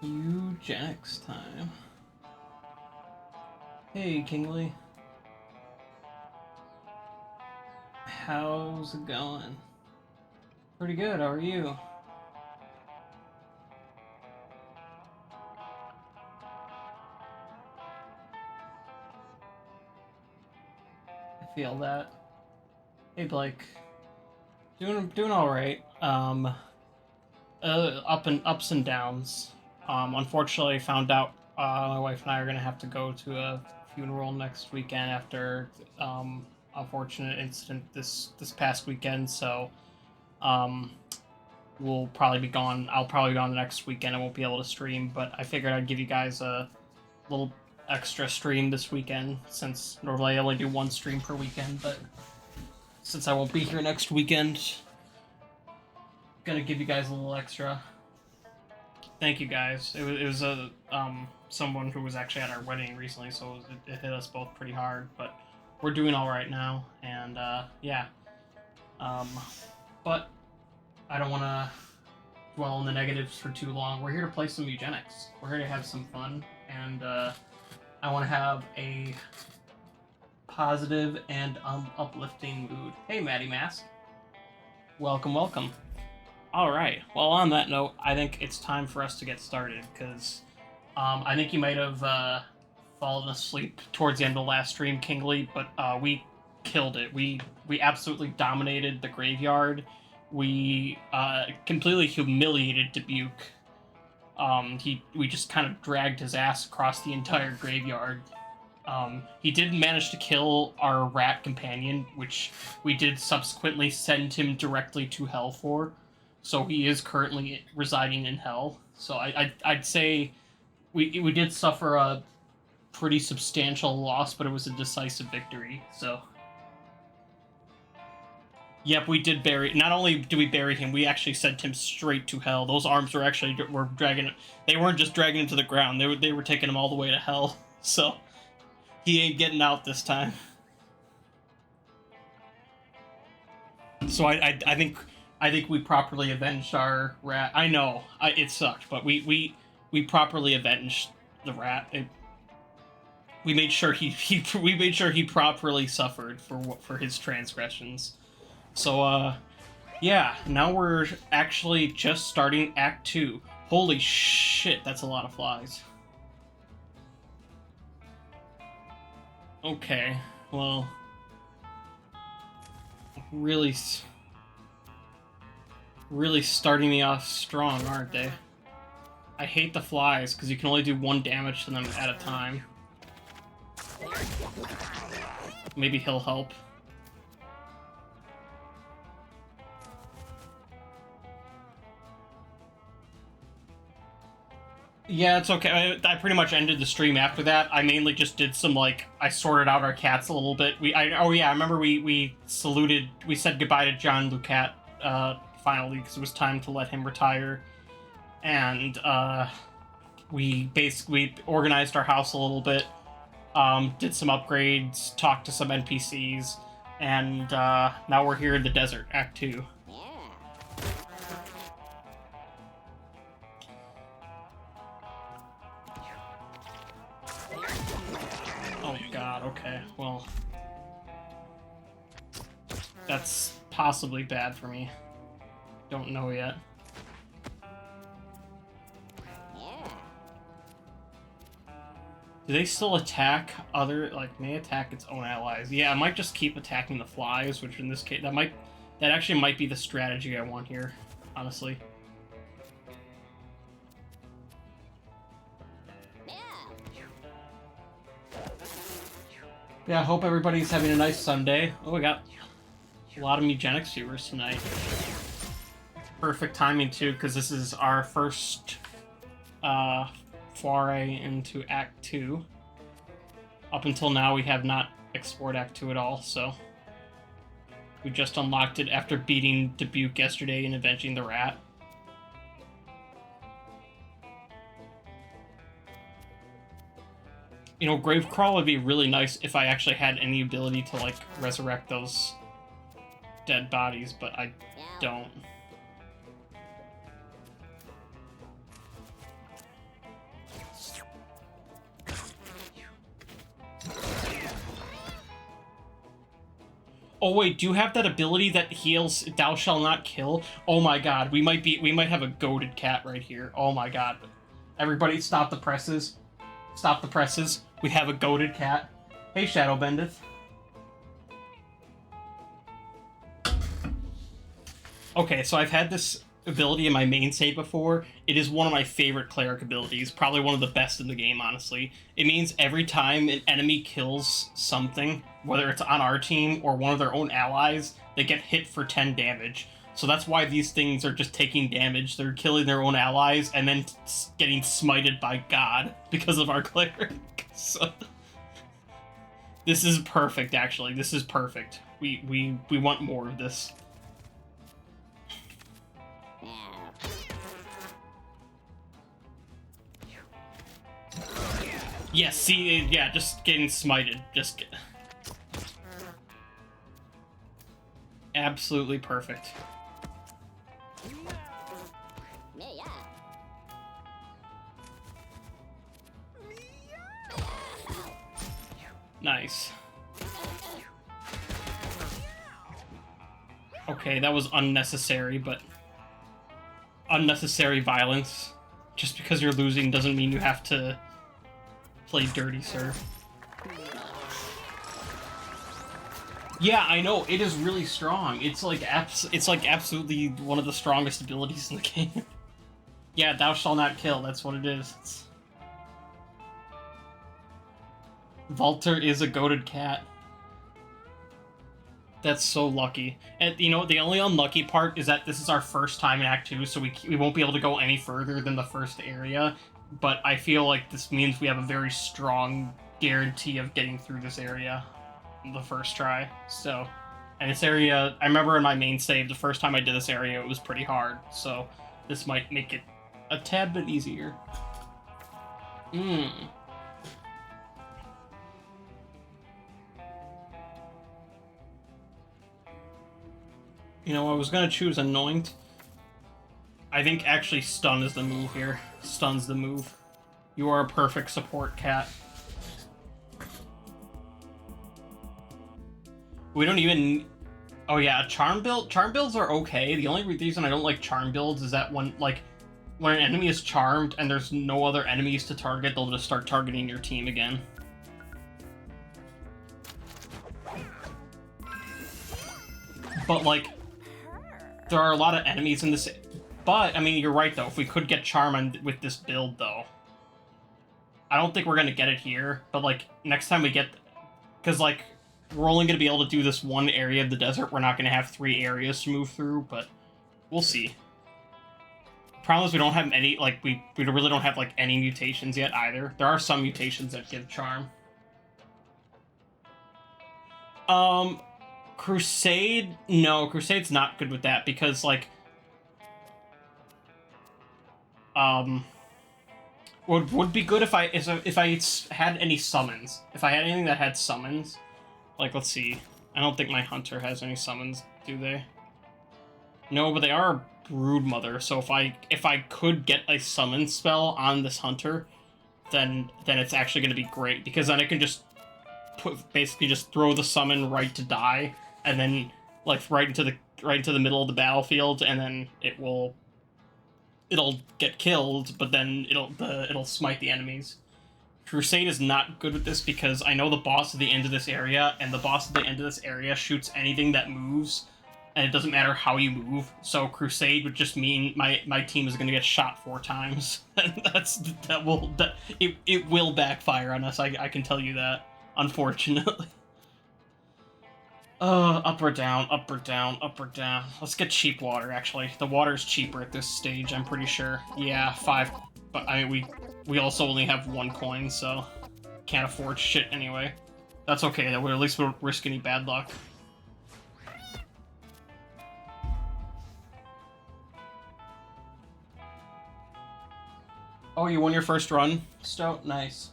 Mewgenics time. Hey, Kingly. How's it going? Pretty good, how are you? I feel that. Hey, Blake. Doing alright. Ups and downs. Unfortunately, I found out my wife and I are gonna have to go to a funeral next weekend after unfortunate incident this past weekend. So um, we'll probably be gone. I'll probably be gone the next weekend. I won't be able to stream, but I figured I'd give you guys a little extra stream this weekend since normally I only do one stream per weekend, but since I won't be here next weekend, gonna give you guys a little extra. Thank you guys. It was a someone who was actually at our wedding recently, so it hit us both pretty hard, but we're doing all right now, and yeah. Um, but I don't want to dwell on the negatives for too long. We're here to play some eugenics. We're here to have some fun, and I want to have a positive and uplifting mood. Hey, Maddie Mask. Welcome, welcome. All right. Well, on that note, I think it's time for us to get started because I think you might have fallen asleep towards the end of the last stream, Kingly, but we killed it. We absolutely dominated the graveyard. We completely humiliated Dubuque. We just kind of dragged his ass across the entire graveyard. He did manage to kill our rat companion, which we did subsequently send him directly to hell for. So he is currently residing in hell. So I'd say we did suffer a pretty substantial loss, but it was a decisive victory. So yep, we did bury. Not only did we bury him, we actually sent him straight to hell. Those arms were dragging. They weren't just dragging him to the ground. They were taking him all the way to hell. So he ain't getting out this time. So I think we properly avenged our rat. I know it sucked, but we properly avenged the rat. We made sure we made sure he properly suffered for his transgressions. So yeah, now we're actually just starting Act 2. Holy shit, that's a lot of flies. Okay, well, really starting me off strong, aren't they? I hate the flies, because you can only do 1 damage to them at a time. Maybe he'll help. Yeah, it's okay. I pretty much ended the stream after that. I mainly just did some, like, I sorted out our cats a little bit. Oh yeah, I remember we said goodbye to John Lucat, finally, because it was time to let him retire. And, we basically organized our house a little bit, did some upgrades, talked to some NPCs, and, now we're here in the desert, Act 2. Oh god, okay, well, that's possibly bad for me. Don't know yet. Do they still attack may attack its own allies? Yeah, I might just keep attacking the flies, which in this case, that actually might be the strategy I want here, honestly. Yeah, I hope everybody's having a nice Sunday. Oh, we got a lot of Mewgenics viewers tonight. Perfect timing, too, because this is our first foray into Act 2. Up until now, we have not explored Act 2 at all, so we just unlocked it after beating Dubuque yesterday and avenging the rat. You know, Gravecrawl would be really nice if I actually had any ability to, like, resurrect those dead bodies, but I don't. Oh wait, do you have that ability that heals Thou Shall Not Kill? Oh my god, we might have a goated cat right here. Oh my god. Everybody stop the presses. Stop the presses. We have a goated cat. Hey, Shadow Bendith. Okay, so I've had this ability in my main save before. It is one of my favorite cleric abilities, probably one of the best in the game, honestly. It means every time an enemy kills something, whether it's on our team or one of their own allies, they get hit for 10 damage. So that's why these things are just taking damage. They're killing their own allies and then getting smited by God because of our cleric. So this is perfect, actually. This is perfect. We want more of this. Yeah, see, yeah, just getting smited. Just get... Absolutely perfect. Nice. Okay, that was unnecessary, but... Unnecessary violence. Just because you're losing doesn't mean you have to play dirty, sir. Yeah, I know, it is really strong. It's like absolutely one of the strongest abilities in the game. Yeah, Thou Shall Not Kill, that's what it is. Valter is a goated cat. That's so lucky. And, you know, the only unlucky part is that this is our first time in Act 2, so we won't be able to go any further than the first area. But I feel like this means we have a very strong guarantee of getting through this area the first try. So, and this area, I remember in my main save, the first time I did this area, it was pretty hard. So this might make it a tad bit easier. You know, I was gonna choose Anoint. I think actually Stun is the move here. Stun's the move. You are a perfect support cat. We don't even... Oh yeah, Charm build. Charm builds are okay. The only reason I don't like Charm builds is that when an enemy is charmed and there's no other enemies to target, they'll just start targeting your team again. But, like, there are a lot of enemies in this... But, I mean, you're right, though. If we could get Charm with this build, though. I don't think we're going to get it here, but, like, next time we get... Because, like, we're only going to be able to do this one area of the desert. We're not going to have 3 areas to move through, but we'll see. Problem is we don't have any, like, we really don't have, like, any mutations yet, either. There are some mutations that give Charm. Crusade? No, Crusade's not good with that, because, like... would be good if I had any summons. If I had anything that had summons. Like, let's see. I don't think my Hunter has any summons, do they? No, but they are a Broodmother, so if I could get a summon spell on this Hunter, then it's actually going to be great, because then I can just basically just throw the summon right to die, and then, like, right into the middle of the battlefield, and then it'll get killed, but then it'll smite the enemies. Crusade is not good with this because I know the boss at the end of this area, and the boss at the end of this area shoots anything that moves, and it doesn't matter how you move. So Crusade would just mean my team is going to get shot 4 times. It will backfire on us. I can tell you that, unfortunately. Up or down, up or down, up or down. Let's get cheap water, actually. The water's cheaper at this stage, I'm pretty sure. Yeah, 5. But, I mean, we also only have 1 coin, so can't afford shit anyway. That's okay, though. At least we don't risk any bad luck. Oh, you won your first run, Stout? Nice.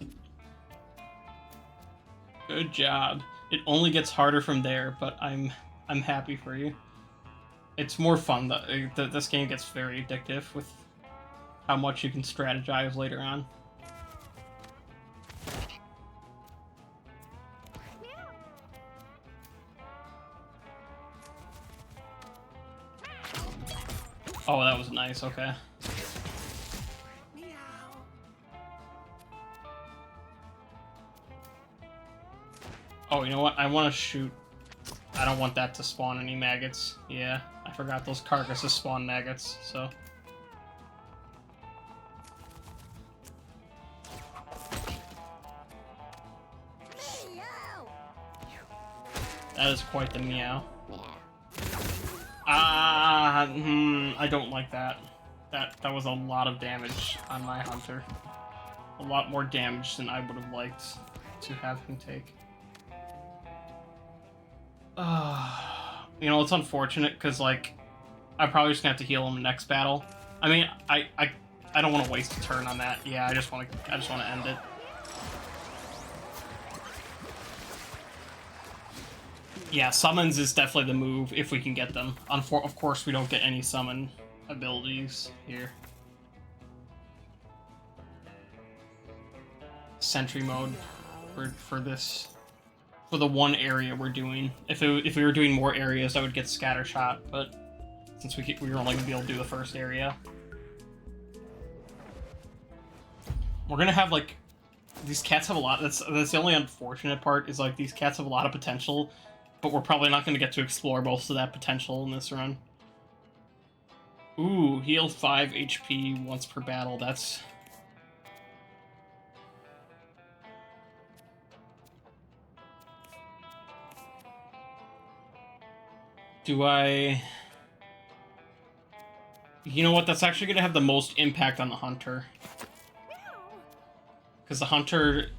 Good job. It only gets harder from there, but I'm happy for you. It's more fun. This game gets very addictive with how much you can strategize later on. Oh, that was nice, okay. Oh, you know what? I want to shoot. I don't want that to spawn any maggots. Yeah, I forgot those carcasses spawn maggots, so... That is quite the meow. I don't like that. That was a lot of damage on my hunter. A lot more damage than I would have liked to have him take. You know, it's unfortunate because like I'm probably just gonna have to heal him next battle. I mean, I don't want to waste a turn on that. Yeah, I just want to end it. Yeah, summons is definitely the move if we can get them. Of course, we don't get any summon abilities here. Sentry mode for this, for the one area we're doing. If we were doing more areas, I would get scatter shot, but since we were only gonna be able to do the first area, we're gonna have like these cats have a lot. That's the only unfortunate part is like these cats have a lot of potential. But we're probably not going to get to explore most of that potential in this run. Ooh, heal 5 HP once per battle. That's... Do I... You know what? That's actually going to have the most impact on the hunter. Because the hunter...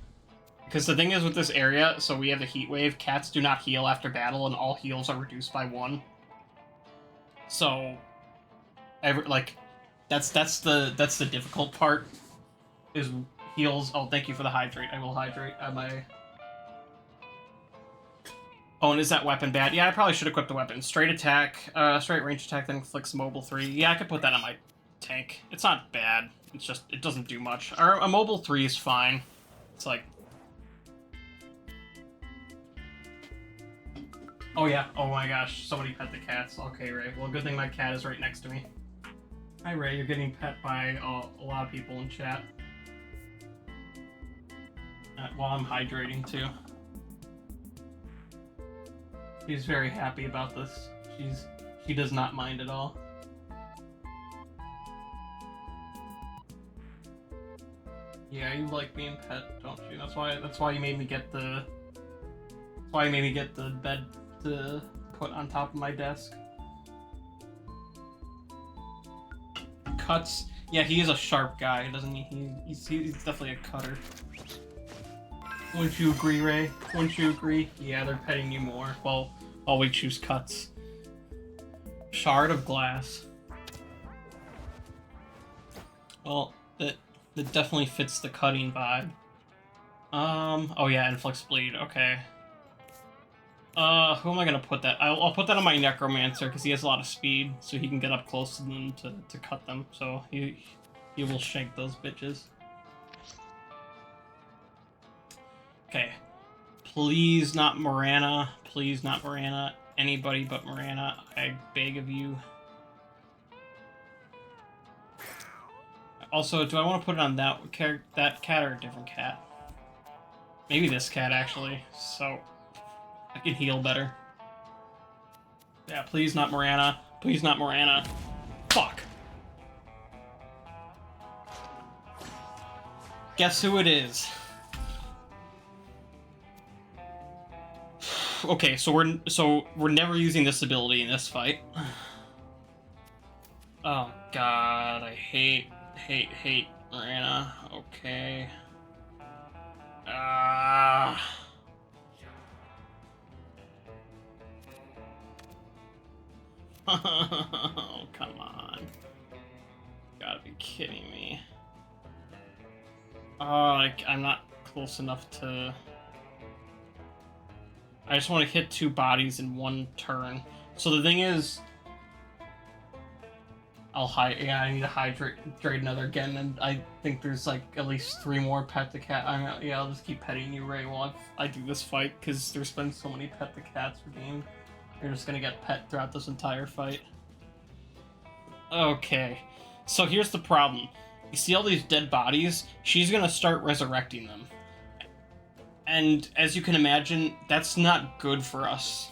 Because the thing is with this area, so we have the heat wave, cats do not heal after battle, and all heals are reduced by 1. So, that's the difficult part, is heals. Oh, thank you for the hydrate. I will hydrate at my... Oh, and is that weapon bad? Yeah, I probably should equip the weapon. Straight attack, straight range attack, then inflicts mobile 3. Yeah, I could put that on my tank. It's not bad. It's just, it doesn't do much. A mobile 3 is fine. It's like... Oh yeah, oh my gosh, somebody pet the cats. Okay, Ray. Well, good thing my cat is right next to me. Hi, Ray, you're getting pet by a lot of people in chat. While I'm hydrating, too. She's very happy about this. She does not mind at all. Yeah, you like being pet, don't you? That's why you made me get the... That's why you made me get the bed to put on top of my desk. Cuts. Yeah, he is a sharp guy, doesn't he? He's definitely a cutter. Wouldn't you agree, Ray? Wouldn't you agree? Yeah, they're petting you more. Well, we choose cuts. Shard of glass. Well, that definitely fits the cutting vibe. Oh yeah, inflicts bleed. Okay. Who am I gonna put that? I'll put that on my Necromancer because he has a lot of speed, so he can get up close to them to cut them. So he will shank those bitches. Okay. Please not Morana. Please not Morana. Anybody but Morana. I beg of you. Also, do I want to put it on that cat or a different cat? Maybe this cat, actually. So... I can heal better. Yeah, please not Morana. Please not Morana. Fuck. Guess who it is? Okay, so we're never using this ability in this fight. Oh god, I hate Morana. Okay. Oh, come on. Gotta be kidding me. Oh, I'm not close enough to... I just want to hit 2 bodies in 1 turn. So the thing is... Yeah, I need to hydrate another again, and I think there's like at least 3 more pet the cat. Yeah, I'll just keep petting you, Ray, while I do this fight, because there's been so many pet the cats redeemed. You're just gonna get pet throughout this entire fight. Okay. So here's the problem. You see all these dead bodies? She's gonna start resurrecting them. And as you can imagine, that's not good for us.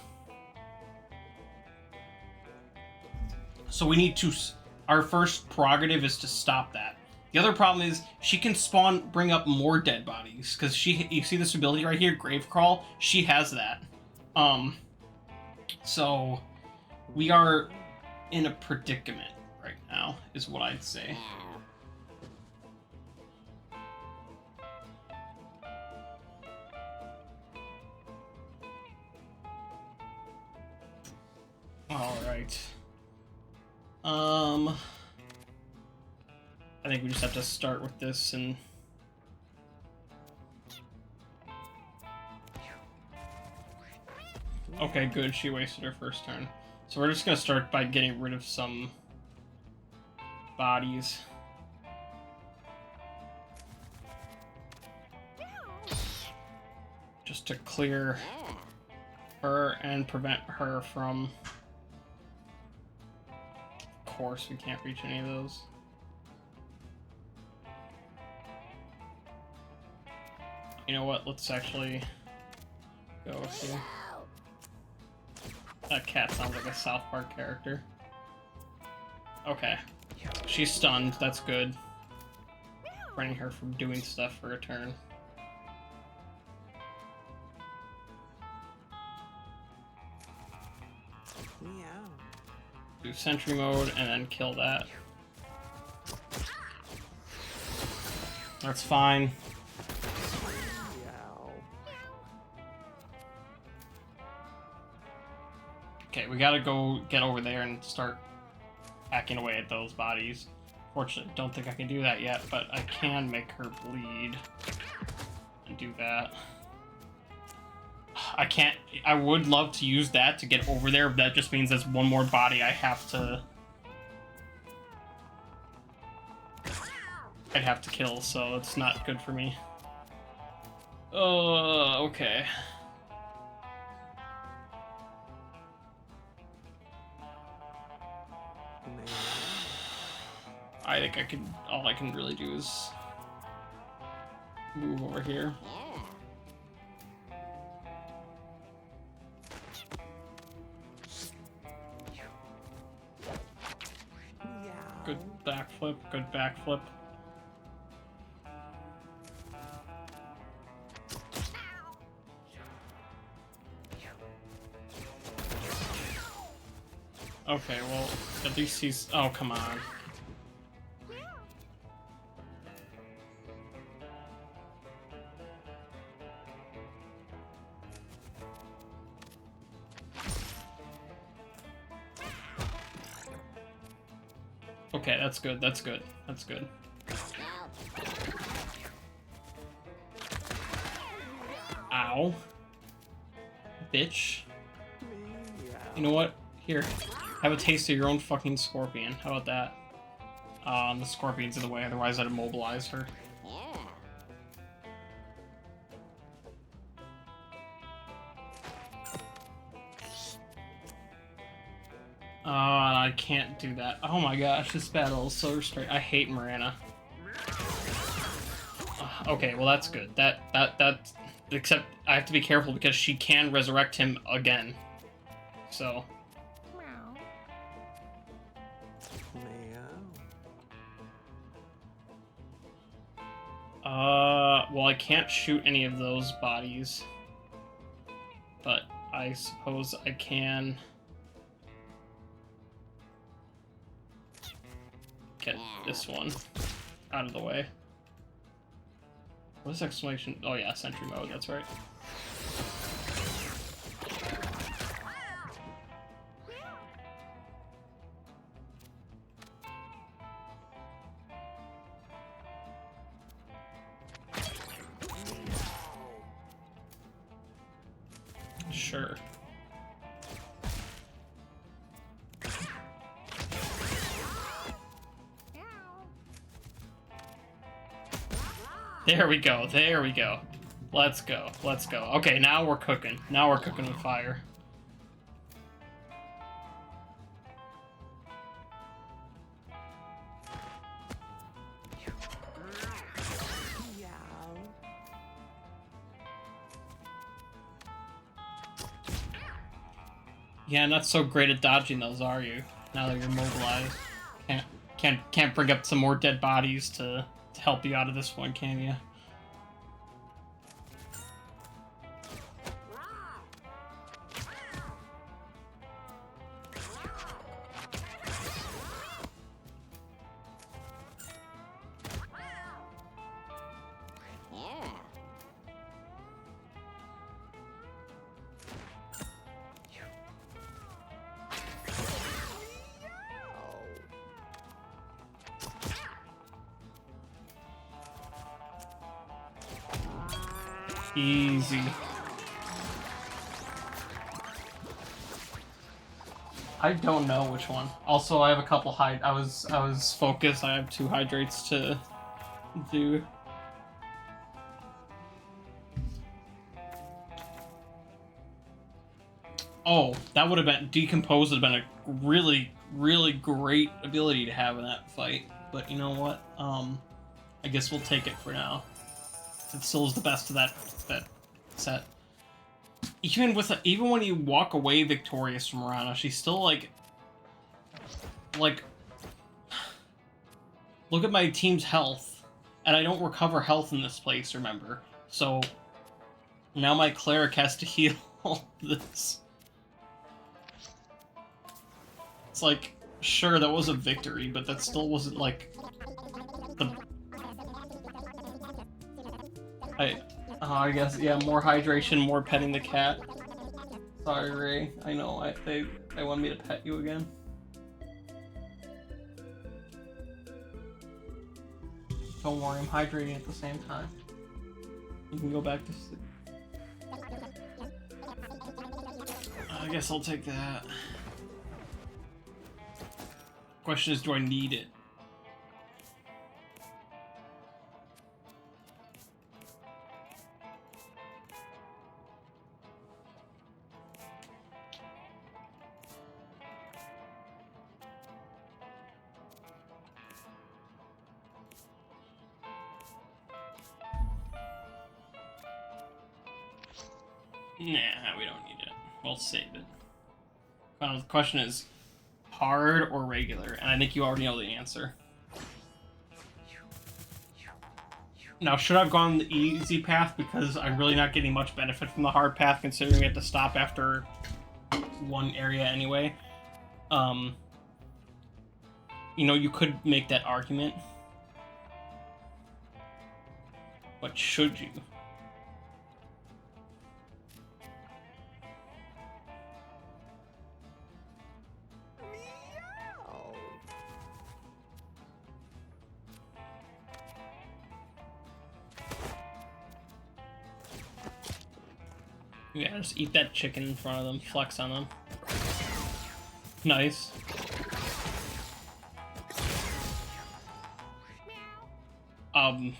So we need to... Our first prerogative is to stop that. The other problem is she can bring up more dead bodies. Because you see this ability right here, Grave Crawl? She has that. So we are in a predicament right now, is what I'd say. Alright. I think we just have to start with this and... Okay, good. She wasted her first turn. So we're just gonna start by getting rid of some bodies. Just to clear her and prevent her from... Of course, we can't reach any of those. You know what? Let's actually go here. That cat sounds like a South Park character. Okay. She's stunned. That's good. Preventing her from doing stuff for a turn. Do sentry mode and then kill that. That's fine. Okay, we gotta go get over there and start hacking away at those bodies. Fortunately, don't think I can do that yet, but I can make her bleed and do that. I can't... I would love to use that to get over there, but that just means there's one more body I have to... I'd have to kill, so it's not good for me. Okay. I think I can... All I can really do is... move over here. Good backflip, good backflip. Okay, well, at least he's... Oh, come on. Okay, that's good, that's good, that's good. Ow. Bitch. You know what? Here. Have a taste of your own fucking scorpion. How about that? The scorpion's in the way, otherwise I'd immobilize her. I can't do that. Oh my gosh, this battle is so restrained. I hate Mirana. Okay, well that's good. That's... Except, I have to be careful because she can resurrect him again. So... well, I can't shoot any of those bodies. But I suppose I can... get this one out of the way. What is exclamation? Oh yeah, sentry mode, that's right. Sure. There we go, there we go. Let's go, let's go. Okay, now we're cooking. Now we're cooking with fire. Yeah, not so great at dodging those, are you? Now that you're mobilized. Can't bring up some more dead bodies to help you out of this one, can you? Easy. I don't know which one. Also, I have a couple I was focused. I have 2 hydrates to do. Oh, that would have been decompose. Would have been a really, really great ability to have in that fight. But you know what? I guess we'll take it for now. It still is the best of that set. Even when you walk away victorious from Rana, she's still like look at my team's health, and I don't recover health in this place, remember? So now my cleric has to heal all this. It's like, sure, that was a victory, but that still wasn't like the. I guess, yeah, more hydration, more petting the cat. Sorry, Ray. I know, they want me to pet you again. Don't worry, I'm hydrating at the same time. You can go back to sleep. I guess I'll take that. Question is, do I need it? Nah, we don't need it. We'll save it. Well, the question is hard or regular, and I think you already know the answer. Now, should I have gone the easy path because I'm really not getting much benefit from the hard path, considering we had to stop after one area anyway? You know, you could make that argument. But should you? Yeah, just eat that chicken in front of them, flex on them. Nice. I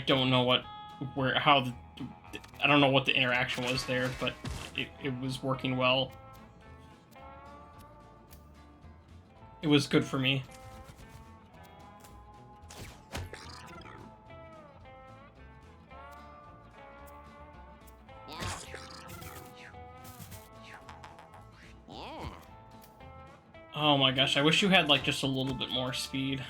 don't know I don't know what the interaction was there, but it was working well. It was good for me. Oh my gosh, I wish you had like just a little bit more speed.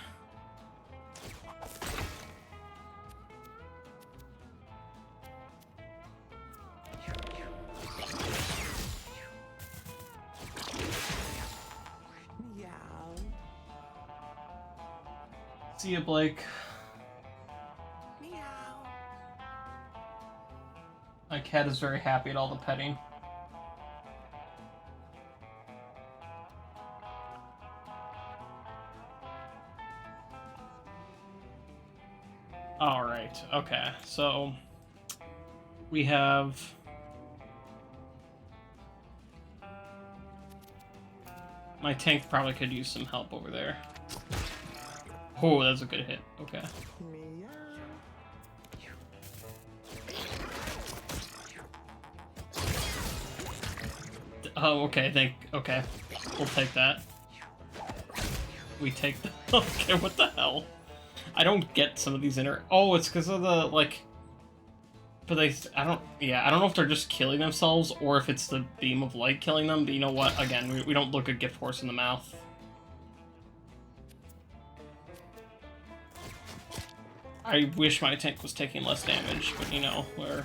See ya, Blake. My cat is very happy at all the petting. Alright, okay, so we have my tank probably could use some help over there. Oh, that's a good hit. Okay. Oh, okay, okay. We'll take that. We take the okay, what the hell? I don't get some of these oh, it's because of the, like... But I don't know if they're just killing themselves or if it's the beam of light killing them, but you know what? Again, we don't look a gift horse in the mouth. I wish my tank was taking less damage, but you know, we're...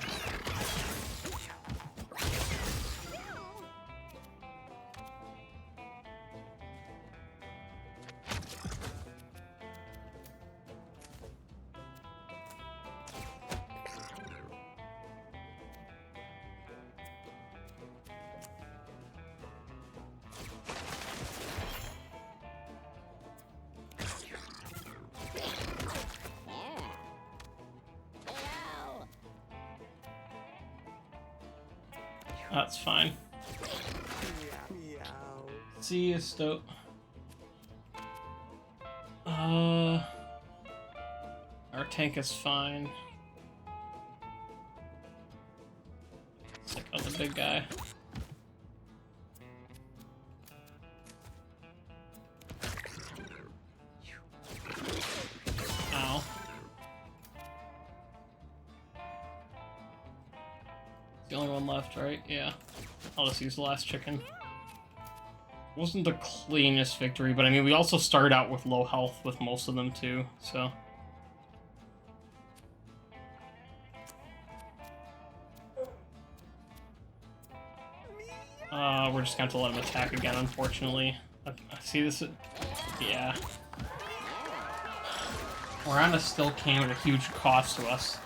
That's fine. See you, Stoat. Our tank is fine. Check out the big guy. Ow. The only one left, right? Yeah. I'll just use the last chicken. Wasn't the cleanest victory, but I mean, we also started out with low health with most of them too, so... we're just going to let him attack again, unfortunately. See this? Yeah. Miranda still came at a huge cost to us.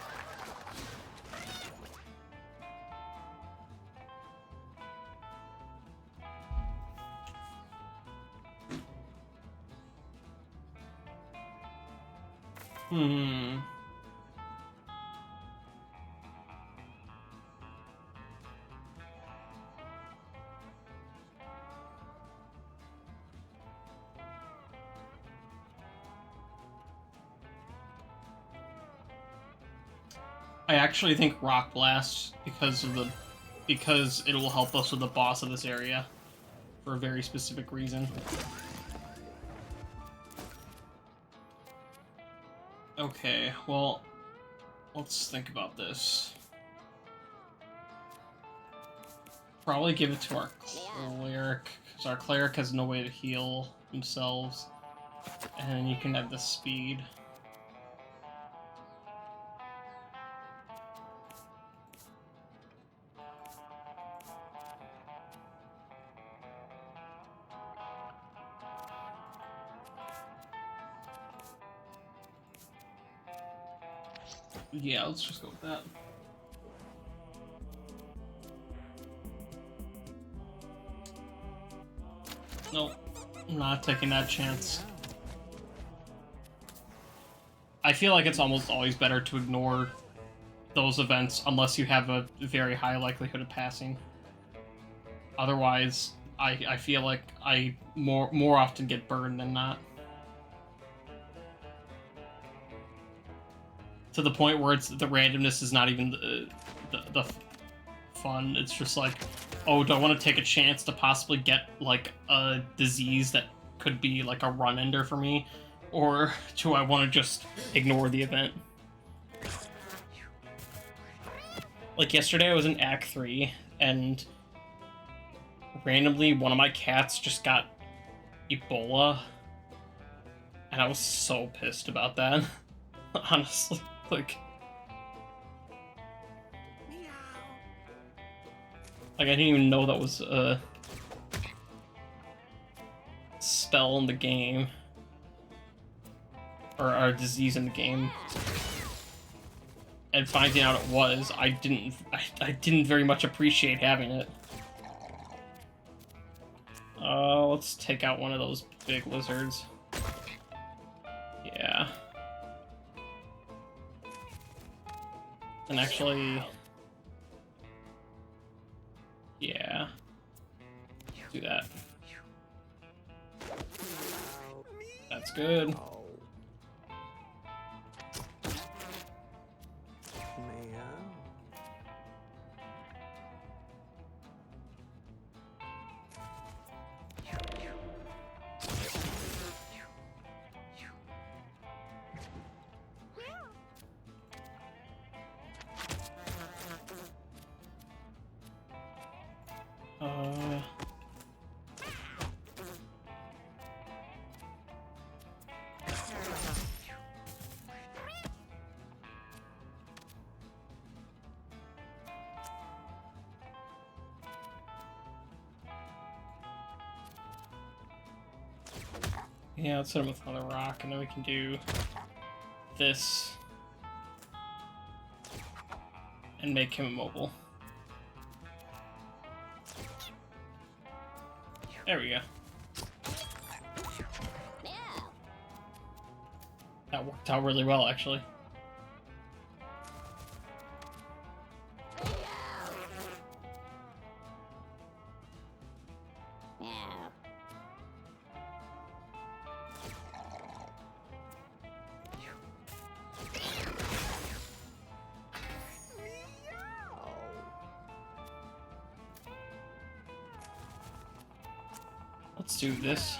I actually think Rock Blast because it will help us with the boss of this area for a very specific reason. Okay, well, let's think about this. Probably give it to our cleric, because our cleric has no way to heal themselves, and you can have the speed. Yeah, let's just go with that. Nope, I'm not taking that chance. I feel like it's almost always better to ignore those events unless you have a very high likelihood of passing. Otherwise, I feel like I more often get burned than not. To the point where it's the randomness is not even the fun. It's just like, oh, do I want to take a chance to possibly get like a disease that could be like a run ender for me, or do I want to just ignore the event? Like yesterday, I was in Act 3, and randomly one of my cats just got Ebola, and I was so pissed about that. Honestly. Like I didn't even know that was a spell in the game, or a disease in the game. And finding out it was, I didn't very much appreciate having it. Let's take out one of those big lizards. Yeah. And actually, yeah, do that. That's good. Yeah, let's hit him with another rock, and then we can do this and make him immobile. There we go. That worked out really well, actually. Let's do this.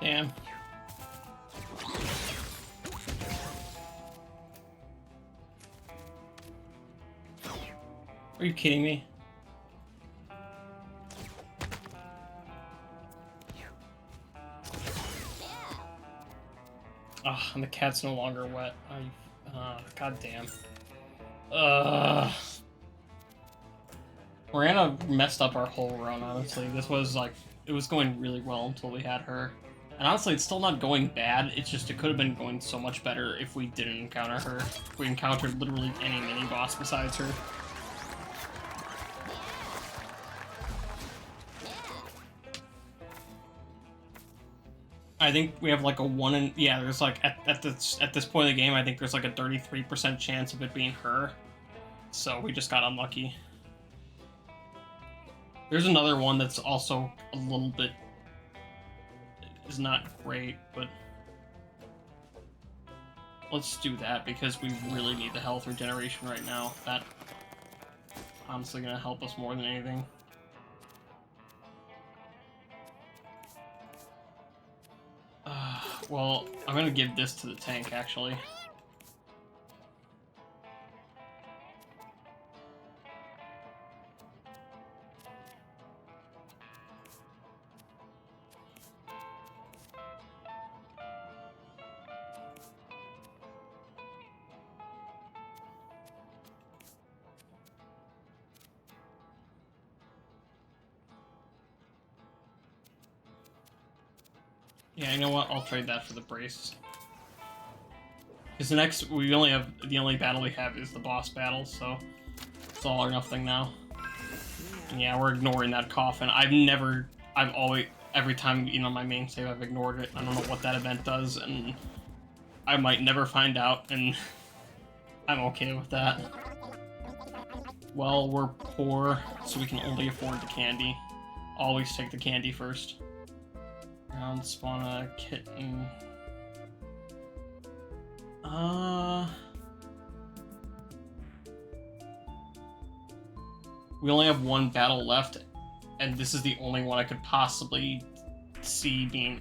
Damn. Are you kidding me? Ah, and the cat's no longer wet. God damn. Miranda messed up our whole run, honestly. This was like, it was going really well until we had her. And honestly, it's still not going bad, it's just it could have been going so much better if we didn't encounter her. If we encountered literally any mini-boss besides her. I think we have like a there's like at this point in the game, I think there's like a 33% chance of it being her. So we just got unlucky. There's another one that's also a little bit is not great, but let's do that because we really need the health regeneration right now. That's honestly gonna help us more than anything. Well, I'm gonna give this to the tank, actually. Yeah, you know what? I'll trade that for the brace. Because the only battle we have is the boss battle, so it's all or nothing now. And yeah, we're ignoring that coffin. Every time, you know, my main save, I've ignored it. I don't know what that event does, and I might never find out, and I'm okay with that. Well, we're poor, so we can only afford the candy. Always take the candy first. Round spawn a kitten. We only have one battle left, and this is the only one I could possibly see being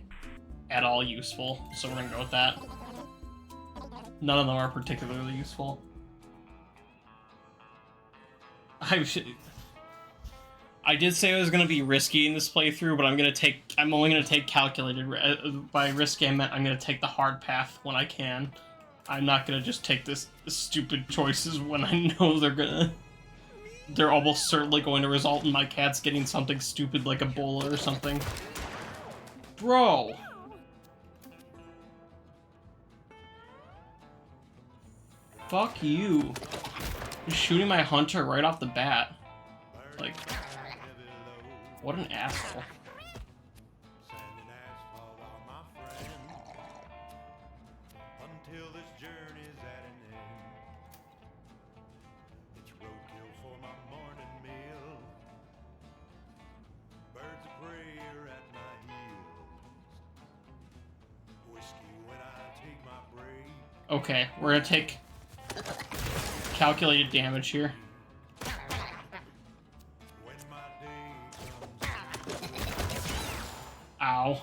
at all useful, so we're gonna go with that. None of them are particularly useful. I did say it was going to be risky in this playthrough, but I'm only going to take calculated. By risky, I meant I'm going to take the hard path when I can. I'm not going to just take this stupid choices when I know they're almost certainly going to result in my cats getting something stupid like Ebola or something. Bro! Fuck you. You're shooting my hunter right off the bat. Like... what an asshole. Okay, we're gonna take calculated damage here. Ow.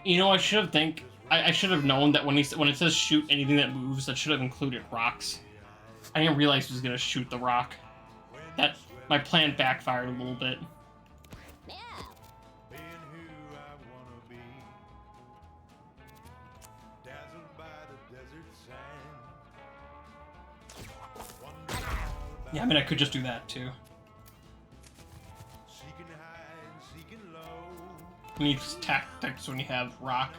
You know, I should have known that when it says shoot anything that moves, that should have included rocks. I didn't realize he was gonna shoot the rock. My plan backfired a little bit. Yeah, I mean, I could just do that, too. You need tactics when you have rock.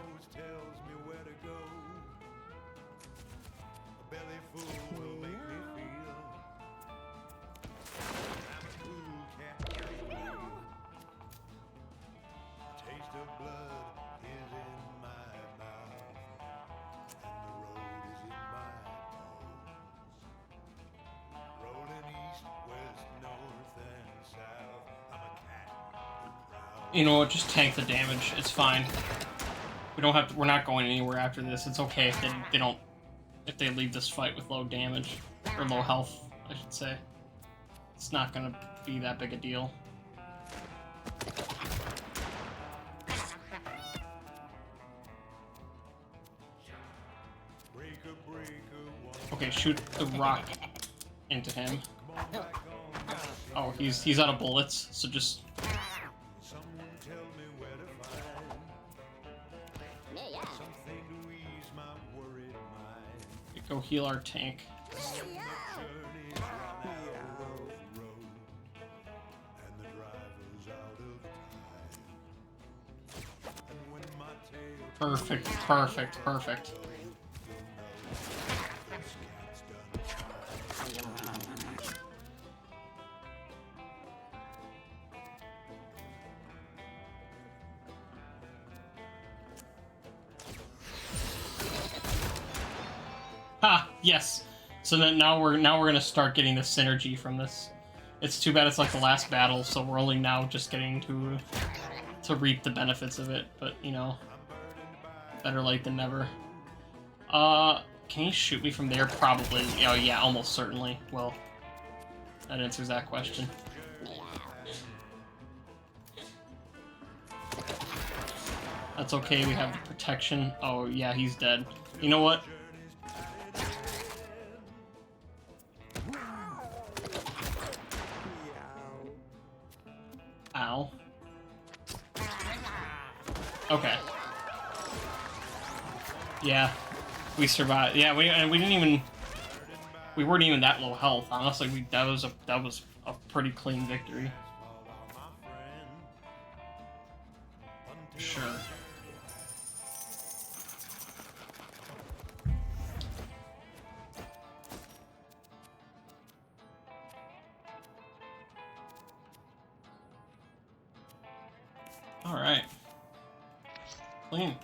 You know what? Just tank the damage. It's fine. We don't have to. We're not going anywhere after this. It's okay if they don't. If they leave this fight with low damage or low health, I should say. It's not gonna be that big a deal. Okay, shoot the rock into him. Oh, he's out of bullets, so just. Go heal our tank. Perfect, perfect, perfect. Ha! Yes. So then now we're gonna start getting the synergy from this. It's too bad it's like the last battle, so we're only now just getting to reap the benefits of it. But you know, better late than never. Can you shoot me from there? Probably. Oh yeah, almost certainly. Well, that answers that question. That's okay. We have the protection. Oh yeah, he's dead. You know what? Ow. Okay. Yeah, we survived. Yeah, we didn't even. We weren't even that low health. Honestly, that was a pretty clean victory. Sure. All right. Clean.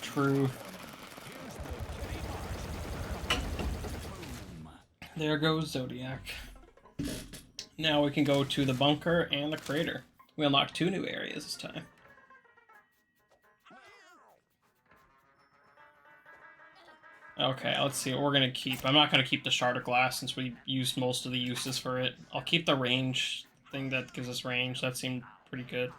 True. There goes Zodiac. Now we can go to the bunker and the crater. We unlocked 2 new areas this time. Okay, let's see what we're gonna keep. I'm not gonna keep the Shard of Glass since we used most of the uses for it. I'll keep the range thing that gives us range. That seemed pretty good.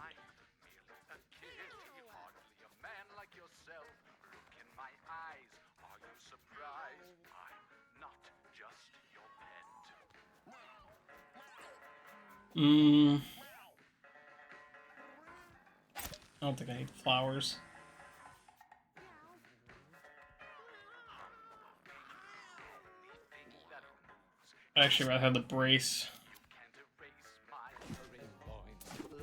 I don't think I need flowers. I'd actually rather have the brace.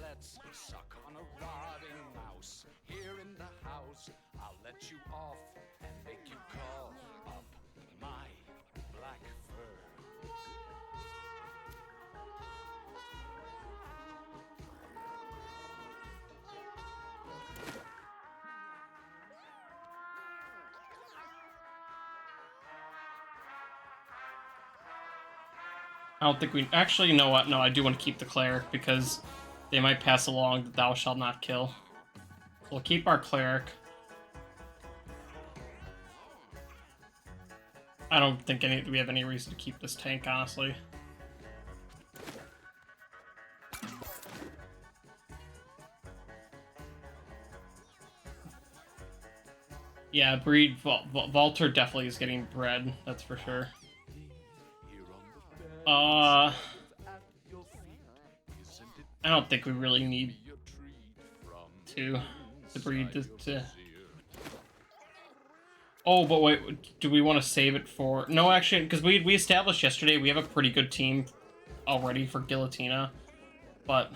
Let's suck on a rotting mouse here in the house. I'll let you off and make you call up my black fur. I don't think we... Actually, you know what? No, I do want to keep the cleric because they might pass along the thou shalt not kill. So we'll keep our cleric. I don't think we have any reason to keep this tank, honestly. Yeah, breed... Valter definitely is getting bred, that's for sure. I don't think we really need Be a treat from to breed inside to. your brazier. Oh, but wait, do we want to save it for? No, actually, because we established yesterday we have a pretty good team already for Giratina, but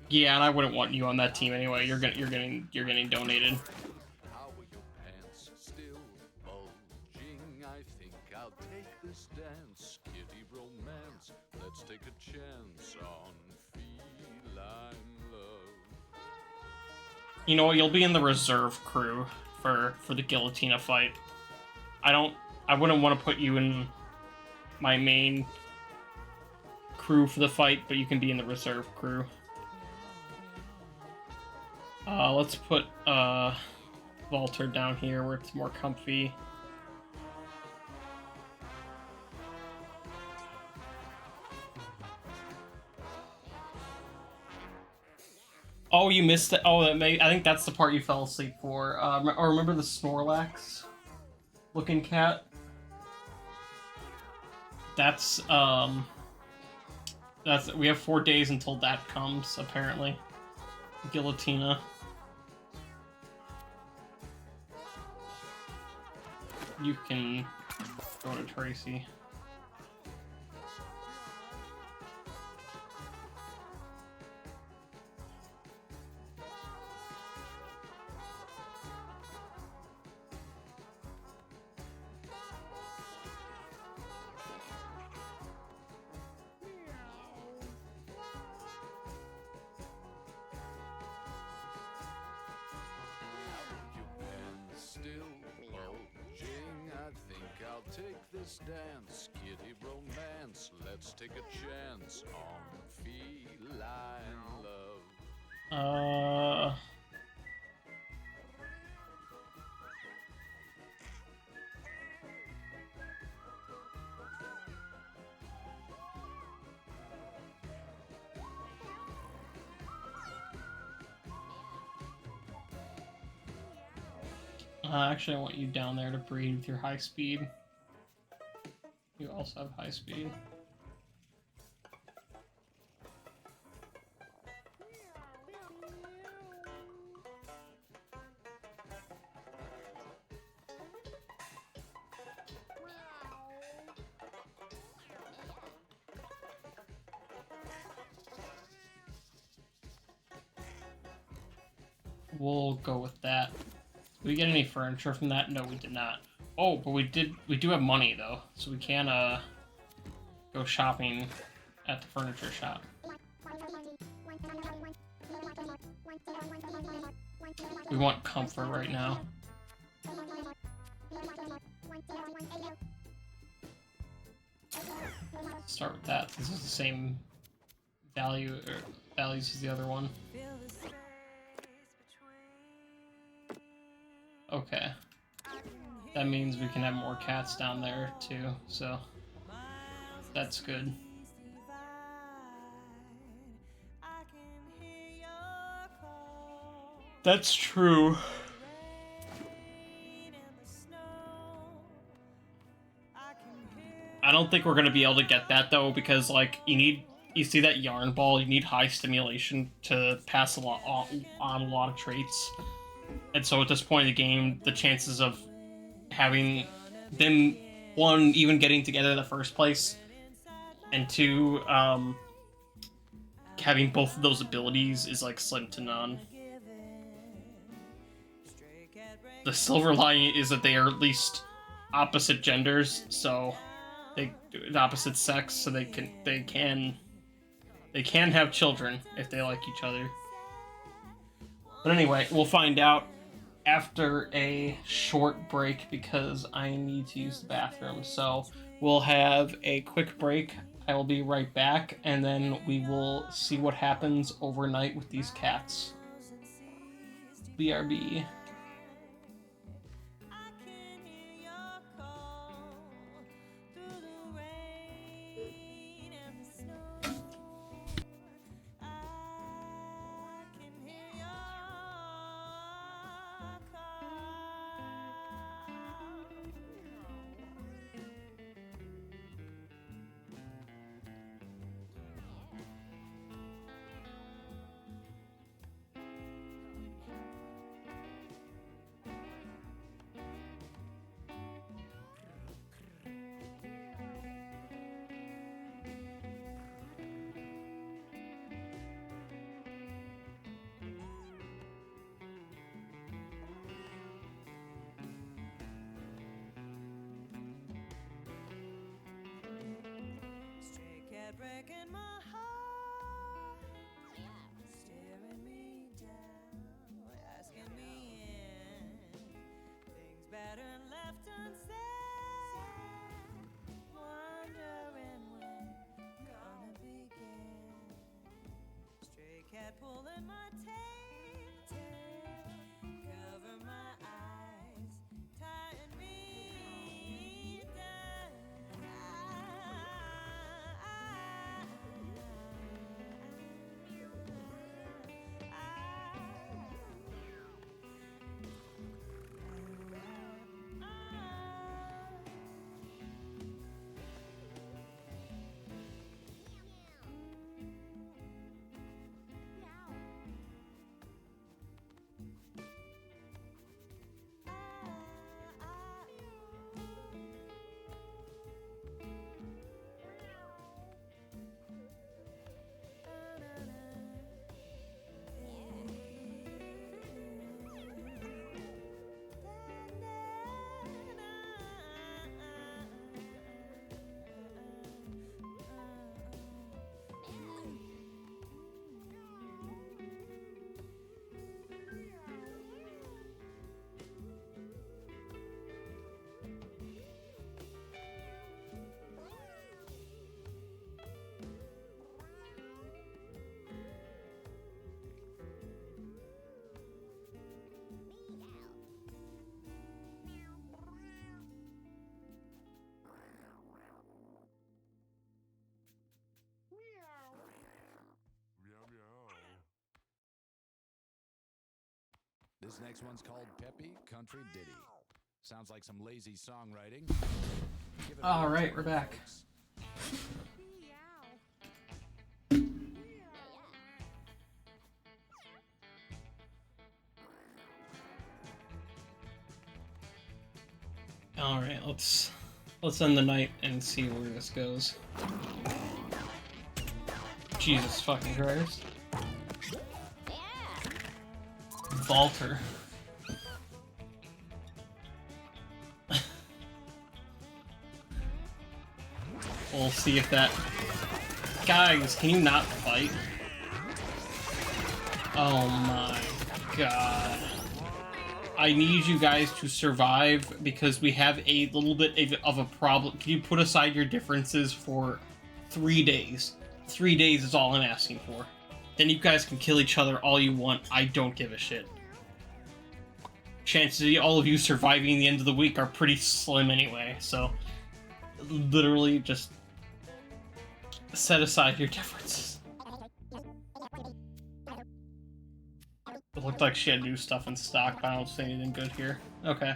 yeah, and I wouldn't want you on that team anyway. You're getting donated. How are your pants still bulging? I think I'll take this dance. Kitty romance. Let's take a chance on feline love. You know what? You'll be in the reserve crew for the Giratina fight. I wouldn't want to put you in my main crew for the fight, but you can be in the reserve crew. Let's put Walter down here where it's more comfy. Oh, you missed it. Oh, I think that's the part you fell asleep for. Or remember the Snorlax looking cat? That's we have 4 days until that comes, apparently. Giratina. You can go to Tracy. Take this dance, kitty romance. Let's take a chance on feline love. Actually, I want you down there to breed with your high speed. You also have high speed. We'll go with that. Did we get any furniture from that? No, we did not. Oh, but we do have money though, so we can go shopping at the furniture shop. We want comfort right now. Start with that. This is the same values as the other one. Okay. That means we can have more cats down there too, so that's good. That's true. I don't think we're gonna be able to get that though, because like you see that yarn ball, you need high stimulation to pass on a lot of traits. And so at this point in the game, the chances of having them, one, even getting together in the first place, and two, having both of those abilities is like slim to none. The silver lining is that they are at least opposite genders, so opposite sex, so they can have children if they like each other. But anyway, we'll find out after a short break because I need to use the bathroom. So we'll have a quick break. I will be right back, and then we will see what happens overnight with these cats. BRB. breaking my heart, staring me down, asking me in. Things better left unsaid, wondering when gonna begin. Stray cat pulling my tail, cover my eyes, tying me down. This next one's called Peppy Country Ditty. Sounds like some lazy songwriting. Give it a All right, listen, we're back. folks. All right, let's end the night and see where this goes. Jesus fucking Christ. Valter. We'll see if that... Guys, can you not fight? Oh my god. I need you guys to survive because we have a little bit of a problem. Can you put aside your differences for 3 days? 3 days is all I'm asking for. Then you guys can kill each other all you want. I don't give a shit. Chances of all of you surviving the end of the week are pretty slim anyway, so literally just set aside your differences. It looked like she had new stuff in stock, but I don't see anything good here. Okay.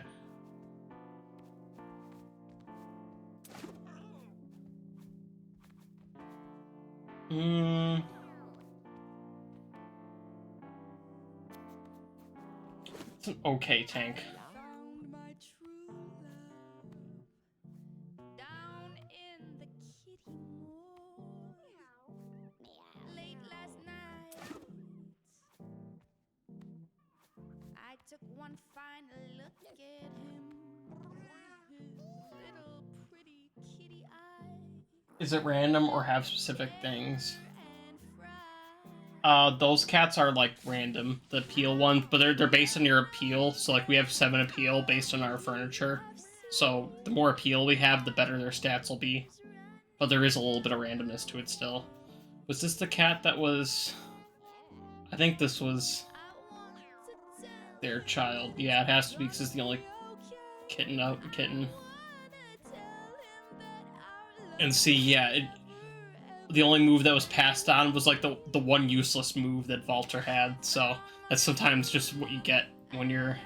It's an okay tank. Found my true love down in the kitty moor late last night. I took one final look at him, his little pretty kitty eyes. Is it random or have specific things? And fried. Those cats are like random, the appeal ones, but they're based on your appeal. So like we have 7 appeal based on our furniture. So the more appeal we have, the better their stats will be. But there is a little bit of randomness to it still. Was this the cat that was... I think this was their child. Yeah, it has to be because it's the only kitten. And see, yeah, the only move that was passed on was like the one useless move that Valter had. So that's sometimes just what you get when you're...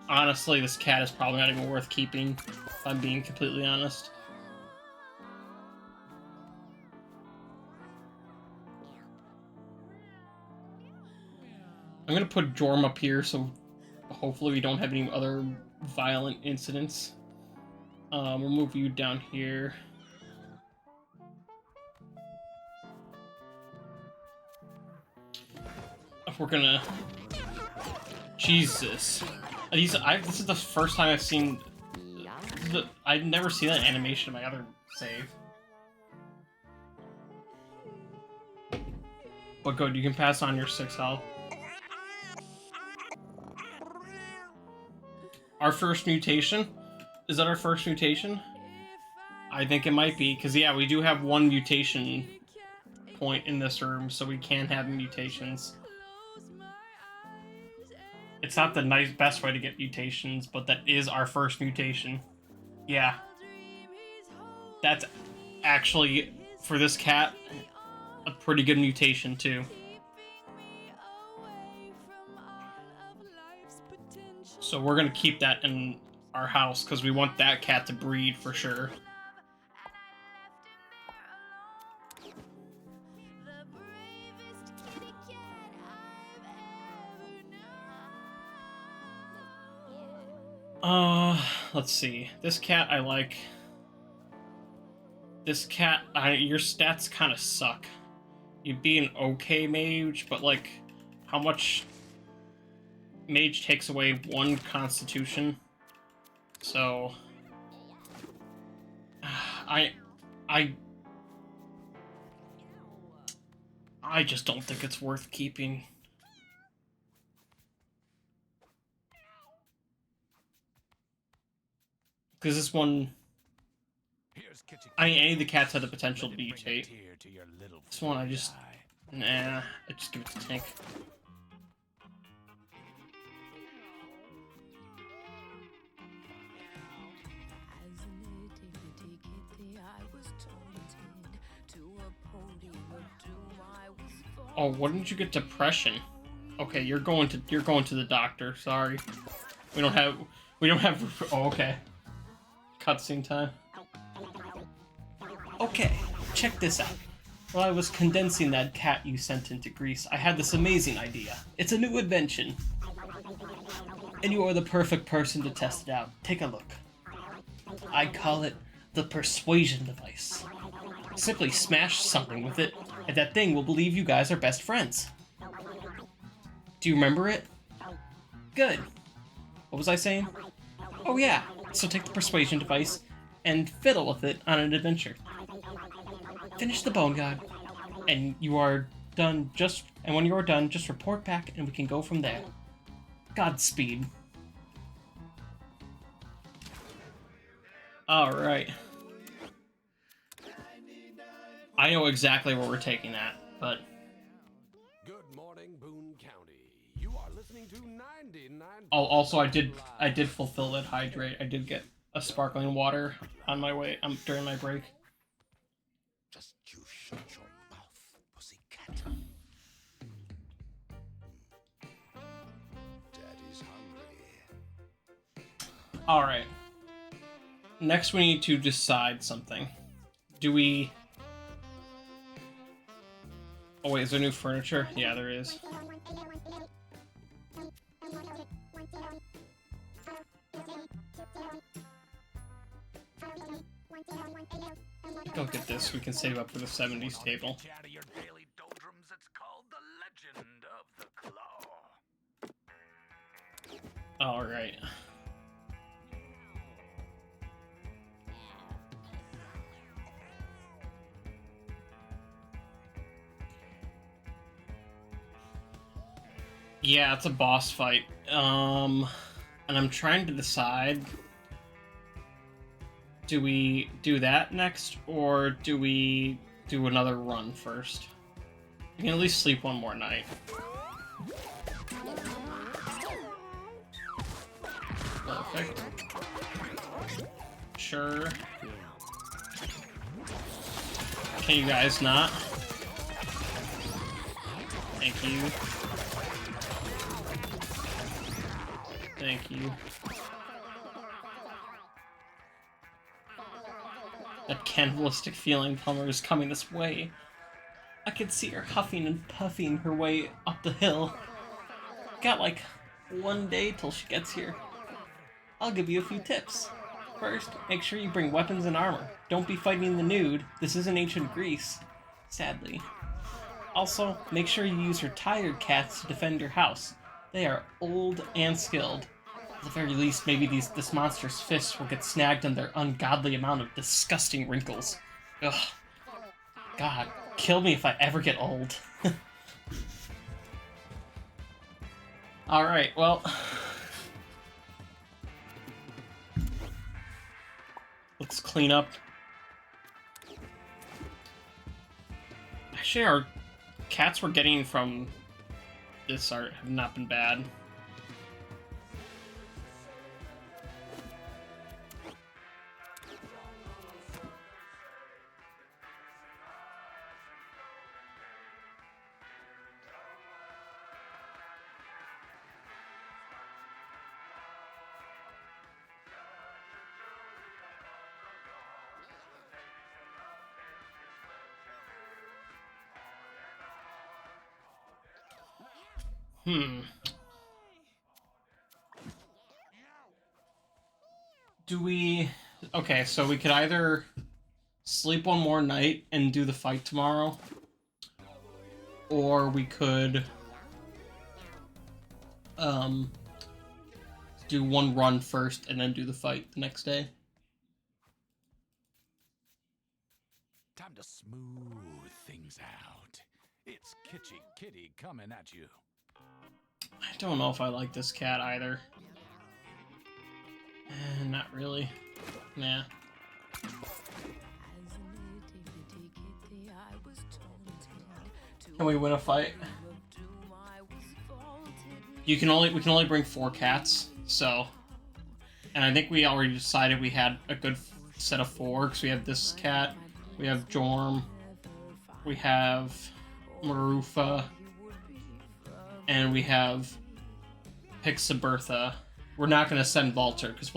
Honestly, this cat is probably not even worth keeping, if I'm being completely honest. I'm gonna put Jorm up here, so hopefully we don't have any other violent incidents. We'll move you down here. We're gonna... Jesus. This is the first time I've seen I'd never seen that animation in my other save. But good, you can pass on your 6 health. Our first mutation? Is that our first mutation? I think it might be, because yeah, we do have one mutation point in this room, so we can have mutations. It's not the best way to get mutations, but that is our first mutation. Yeah. That's actually, for this cat, a pretty good mutation, too. So we're gonna keep that in our house, because we want that cat to breed for sure. Let's see. This cat I like. This cat, your stats kind of suck. You'd be an okay mage, but like, how much mage takes away 1 constitution? So, I just don't think it's worth keeping. Because this one, any of the cats had the potential to mutate. This one, I just give it to Tank. Oh, why didn't you get depression? Okay, you're going to the doctor. Sorry, we don't have. Oh, okay. Cutscene time. Okay, check this out. While I was condensing that cat you sent into Greece, I had this amazing idea. It's a new invention. And you are the perfect person to test it out. Take a look. I call it the persuasion device. Simply smash something with it, and that thing will believe you guys are best friends. Do you remember it? Good. What was I saying? Oh yeah, so take the persuasion device and fiddle with it on an adventure. Finish the bone god, and you are done. And when you are done, just report back, and we can go from there. Godspeed. All right. I know exactly where we're taking that, but. Good morning, Boone County. You are listening to 99. Oh, also I did fulfill that hydrate. I did get a sparkling water on my way during my break. Just you shut your mouth, pussycat. Daddy's hungry. All right. Next, we need to decide something. Do we? Oh wait, is there new furniture? Yeah, there is. Look at this. We can save up for the 70s table. All right. Yeah, it's a boss fight. And I'm trying to decide, do we do that next, or do we do another run first? We can at least sleep one more night. Perfect. Sure. Can you guys not? Thank you. Thank you. That cannibalistic feeling Plumber is coming this way. I can see her huffing and puffing her way up the hill. Got like 1 day till she gets here. I'll give you a few tips. First, make sure you bring weapons and armor. Don't be fighting in the nude. This isn't ancient Greece. Sadly. Also, make sure you use your tired cats to defend your house. They are old and skilled. At the very least, maybe this monster's fists will get snagged in their ungodly amount of disgusting wrinkles. Ugh. God, kill me if I ever get old. Alright, well... let's clean up. Actually, our cats we're getting from this art have not been bad. Do we... Okay, so we could either sleep one more night and do the fight tomorrow, or we could do one run first and then do the fight the next day. Time to smooth things out. It's Kitschy Kitty coming at you. I don't know if I like this cat either. Not really. Nah. Can we win a fight? We can only bring 4 cats, so... And I think we already decided we had a good set of 4, because we have this cat, we have Jorm, we have Marufa, and we have Pixabertha. We're not going to send Valter, because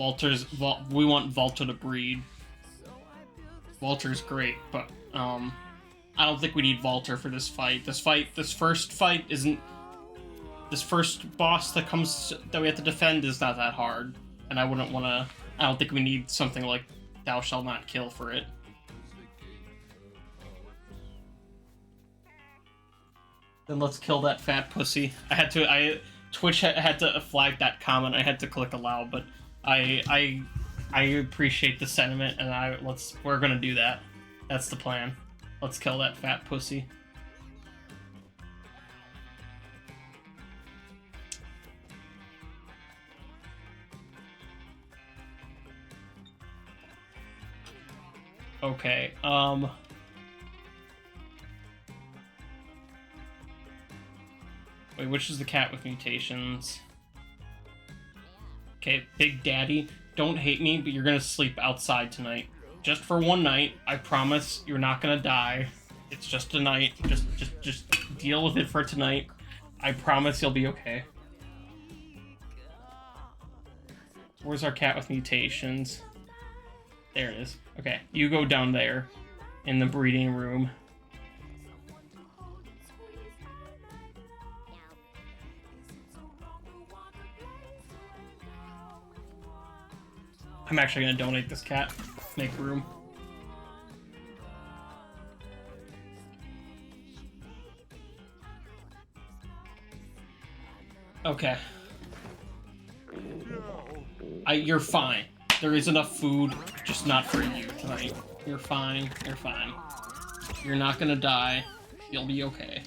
we want Valter to breed. Valter's great, but I don't think we need Valter for this fight. This first boss that we have to defend is not that hard, and I don't think we need something like Thou Shalt Not Kill for it. Then let's kill that fat pussy. Twitch had to flag that comment. I had to click allow, but I appreciate the sentiment, and we're gonna do that. That's the plan. Let's kill that fat pussy. Okay, wait, which is the cat with mutations? Okay, Big Daddy, don't hate me, but you're gonna sleep outside tonight. Just for one night. I promise you're not gonna die. It's just a night. Just deal with it for tonight. I promise you'll be okay. Where's our cat with mutations? There it is. Okay, you go down there in the breeding room. I'm actually gonna donate this cat. Make room. Okay. You're fine. There is enough food, just not for you tonight. You're fine. You're fine. You're not gonna die. You'll be okay.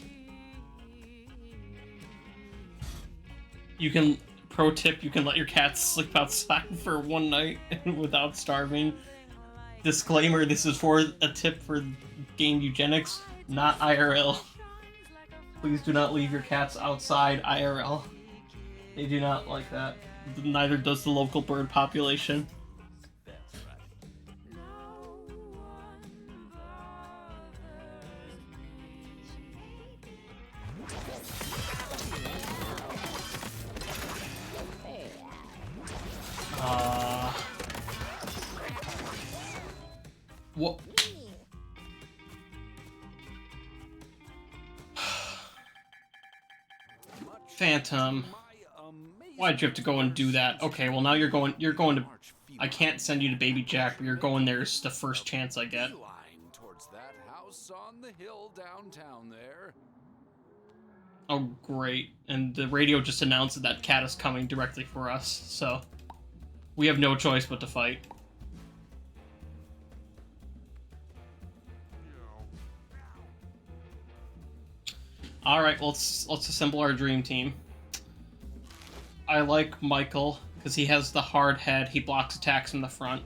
You can... Pro tip, you can let your cats sleep outside for one night without starving. Disclaimer, this is for a tip for game Mewgenics, not IRL. Please do not leave your cats outside IRL. They do not like that. Neither does the local bird population. What? Phantom. Why'd you have to go and do that? Okay, well now you're going to... I can't send you to Baby Jack, but you're going there is the first chance I get. Towards that house on the hill downtown there. Oh, great. And the radio just announced that that cat is coming directly for us, so we have no choice but to fight. Alright, let's assemble our dream team. I like Michael, because he has the hard head, he blocks attacks in the front,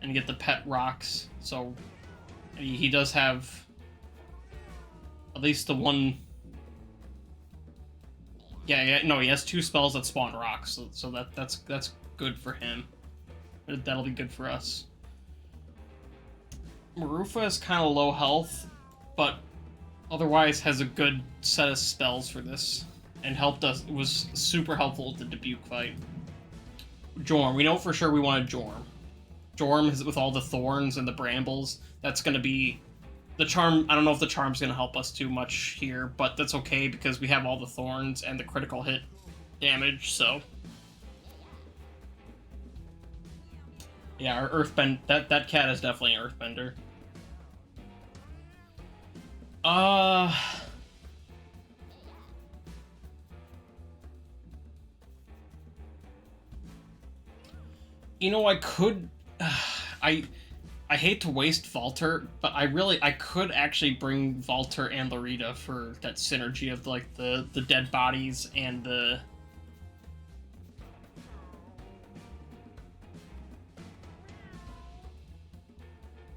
and you get the pet rocks, so he does have at least the one... Yeah, no, he has 2 spells that spawn rocks, so that's good for him. That'll be good for us. Marufa is kind of low health, but otherwise has a good set of spells for this, and helped us. It was super helpful with the Dubuque fight. Jorm, we know for sure we want a Jorm. Jorm is with all the thorns and the brambles. That's going to be the charm. I don't know if the charm's going to help us too much here, but that's okay because we have all the thorns and the critical hit damage. So yeah, our Earthbend that cat is definitely an Earthbender. You know, I could... I hate to waste Valter, but I could actually bring Valter and Larita for that synergy of, like, the dead bodies and the...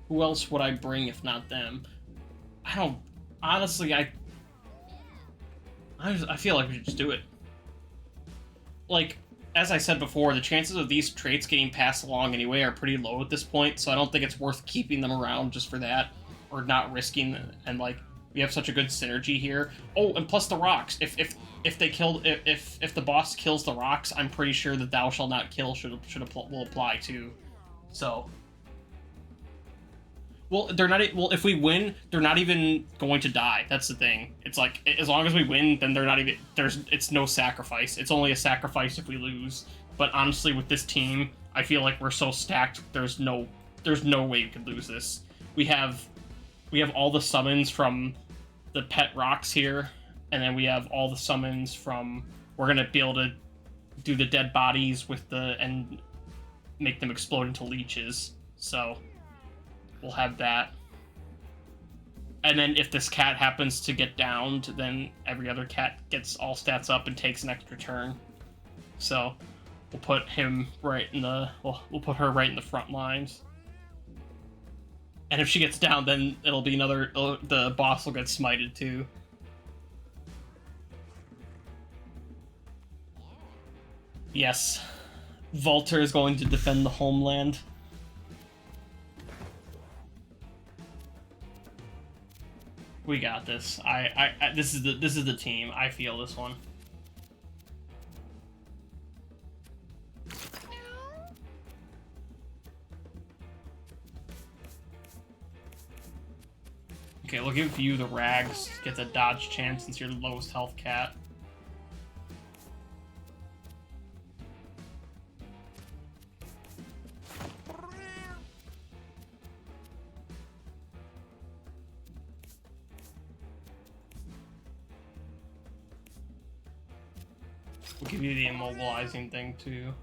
Who else would I bring if not them? I don't... Honestly, I feel like we should just do it. Like, as I said before, the chances of these traits getting passed along anyway are pretty low at this point, so I don't think it's worth keeping them around just for that, or not risking, and like, we have such a good synergy here. Oh, and plus the rocks. If the boss kills the rocks, I'm pretty sure that Thou Shall Not Kill will apply too. So... Well, they're not. Well, if we win, they're not even going to die. That's the thing. It's like, as long as we win, then they're not even. It's no sacrifice. It's only a sacrifice if we lose. But honestly, with this team, I feel like we're so stacked. There's no way we could lose this. We have all the summons from the pet rocks here, and then we have all the summons from. We're gonna be able to do the dead bodies with and make them explode into leeches. So. We'll have that. And then if this cat happens to get downed, then every other cat gets all stats up and takes an extra turn. So we'll put him right in the... We'll put her right in the front lines. And if she gets down, then it'll be another... The boss will get smited too. Yes. Valter is going to defend the homeland. We got this. This is the team. I feel this one. Okay, we'll give you the rags. Get the dodge chance since you're the lowest health cat. We'll give you the immobilizing thing too.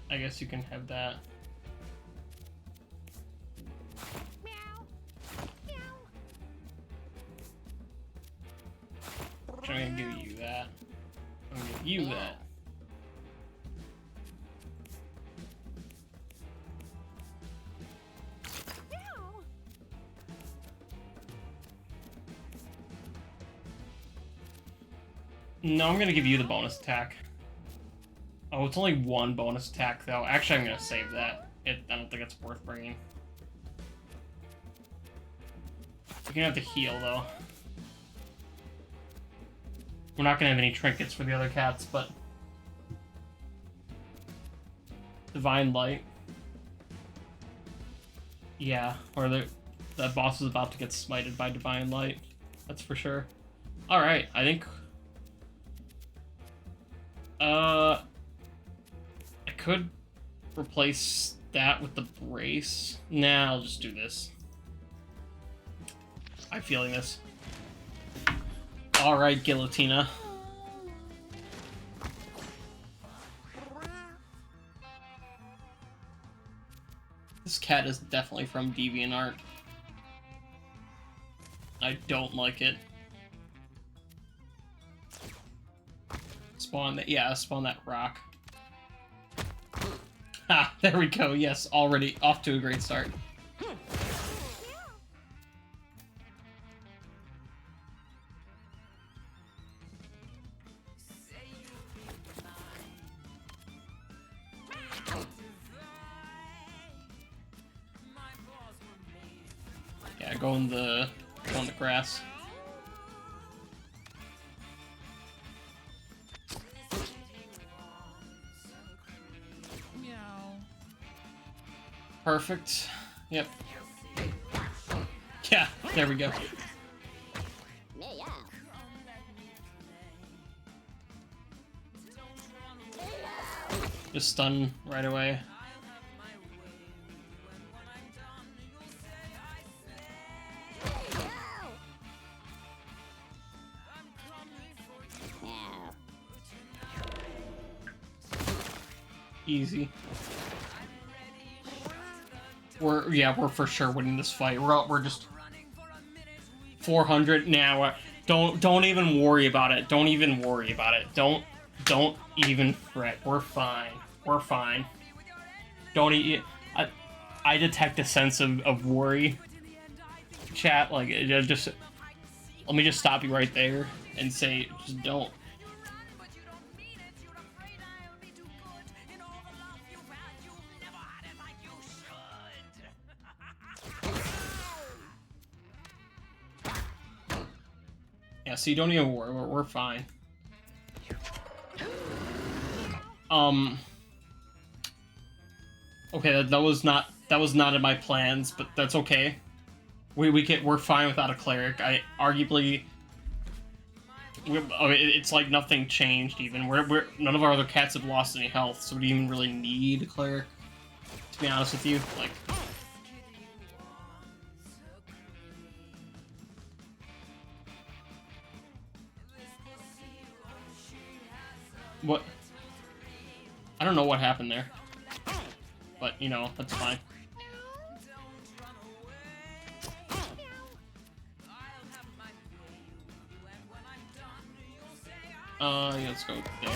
I guess you can have that. I'm gonna give you that. I'm gonna give you that. No, I'm gonna give you the bonus attack. Oh, it's only one bonus attack, though. Actually, I'm gonna save that. I don't think it's worth bringing. You're gonna have to heal, though. We're not gonna have any trinkets for the other cats, but... Divine Light. Yeah, or that boss is about to get smited by Divine Light. That's for sure. Alright, I think... could replace that with the brace. Nah, I'll just do this. I'm feeling this. Alright, Guillotina. This cat is definitely from DeviantArt. I don't like it. Spawn that, yeah, spawn that rock. Ah, there we go, yes, already off to a great start. Yeah, go in the grass. Perfect. Yep. Yeah, there we go. Just stun right away. Easy. We're for sure winning this fight. We're just 400 now. Don't even worry about it. Don't even worry about it. Don't even fret. We're fine. We're fine. Don't I detect a sense of worry. Chat, like, just let me just stop you right there and say, just don't. Yeah, so you don't even worry, we're fine. Okay, that was not in my plans, but that's okay. We're fine without a cleric. It's like nothing changed even. None of our other cats have lost any health, so we don't even really need a cleric. To be honest with you, like. What? I don't know what happened there. But, you know, that's fine. Yeah, let's go there.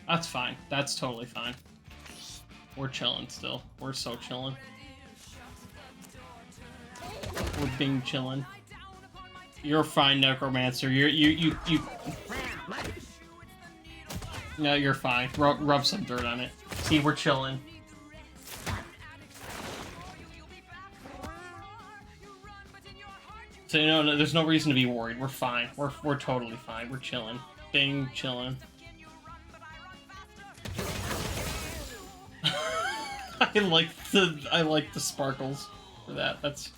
That's fine. That's totally fine. We're chilling still. We're so chilling. We're being chilling. You're fine, Necromancer. You. No, you're fine. Rub some dirt on it. See, we're chilling. So, you know, there's no reason to be worried. We're fine. We're totally fine. We're chilling. Bing, chilling. I like the sparkles for that. That's.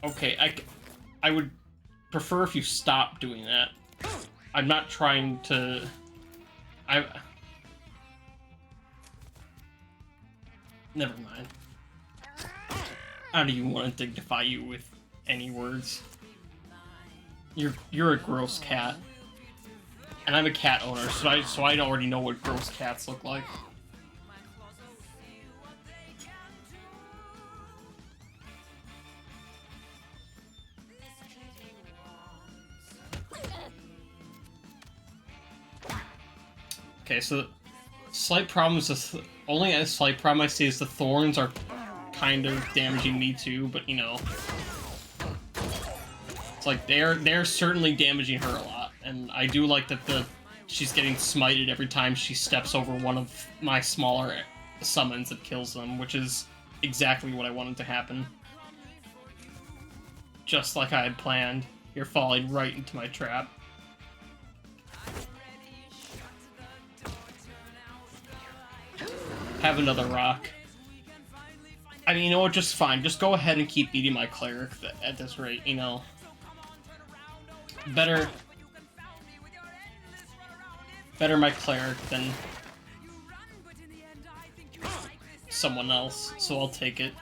Okay, I would prefer if you stop doing that. I'm not trying to... Never mind. I don't even want to dignify you with any words. You're a gross cat. And I'm a cat owner, so I already know what gross cats look like. Okay, so slight problem is only a slight problem I see is the thorns are kind of damaging me too, but you know, it's like they're certainly damaging her a lot, and I do like that she's getting smited every time she steps over one of my smaller summons that kills them, which is exactly what I wanted to happen. Just like I had planned. You're falling right into my trap. Have another rock. I mean, you know what? Just fine. Just go ahead and keep beating my cleric at this rate. You know, better my cleric than someone else. So I'll take it.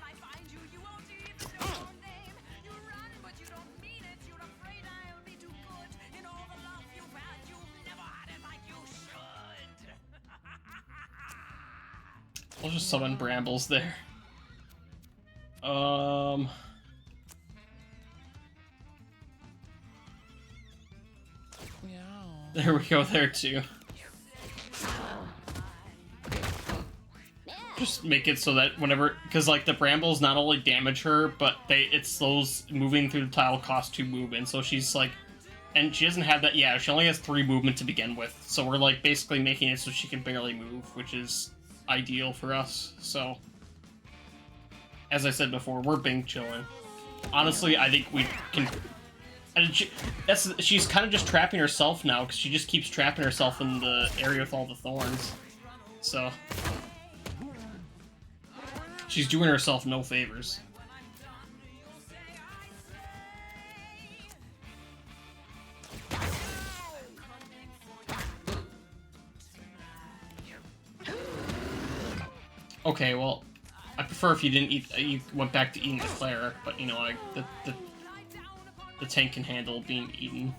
I'll just summon Brambles there. There we go there too. Just make it so that whenever, because like the Brambles not only damage her, but it slows moving through the tile cost 2 movement, so she's like, and she doesn't have that, yeah, she only has 3 movement to begin with, so we're like basically making it so she can barely move, which is ideal for us. So as I said before, we're being chilling. Honestly, I think we can. She's kind of just trapping herself now because she just keeps trapping herself in the area with all the thorns. So she's doing herself no favors. Okay, well, I prefer if you didn't eat. You went back to eating the cleric, but you know, the tank can handle being eaten.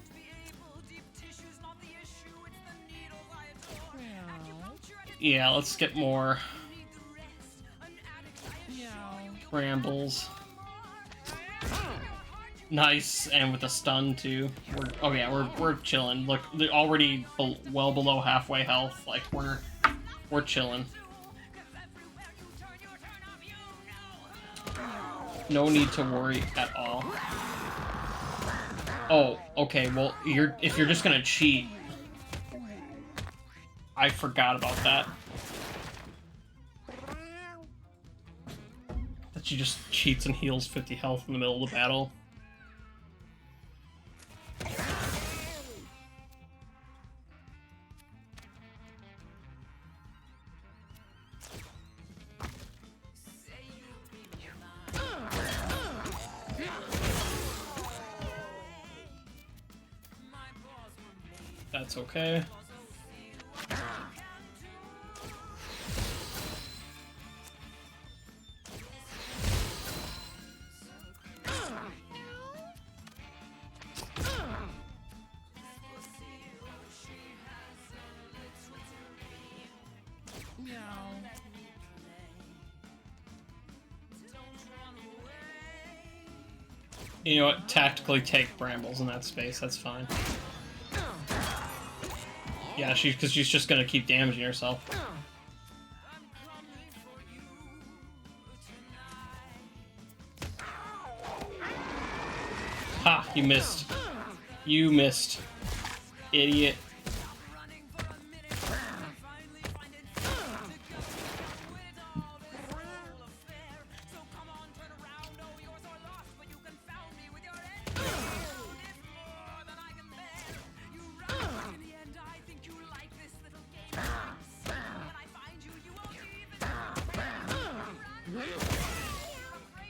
Yeah, let's get more Brambles. Nice, and with a stun too. Oh yeah, we're chilling. Look, they're already well below halfway health. Like we're chilling. No need to worry at all. Oh, okay, well, if you're just gonna cheat... I forgot about that. That she just cheats and heals 50 health in the middle of the battle. That's okay. You know what? Tactically take Brambles in that space. That's fine. Yeah, because she's just gonna keep damaging herself. Ha! You missed. You missed. Idiot.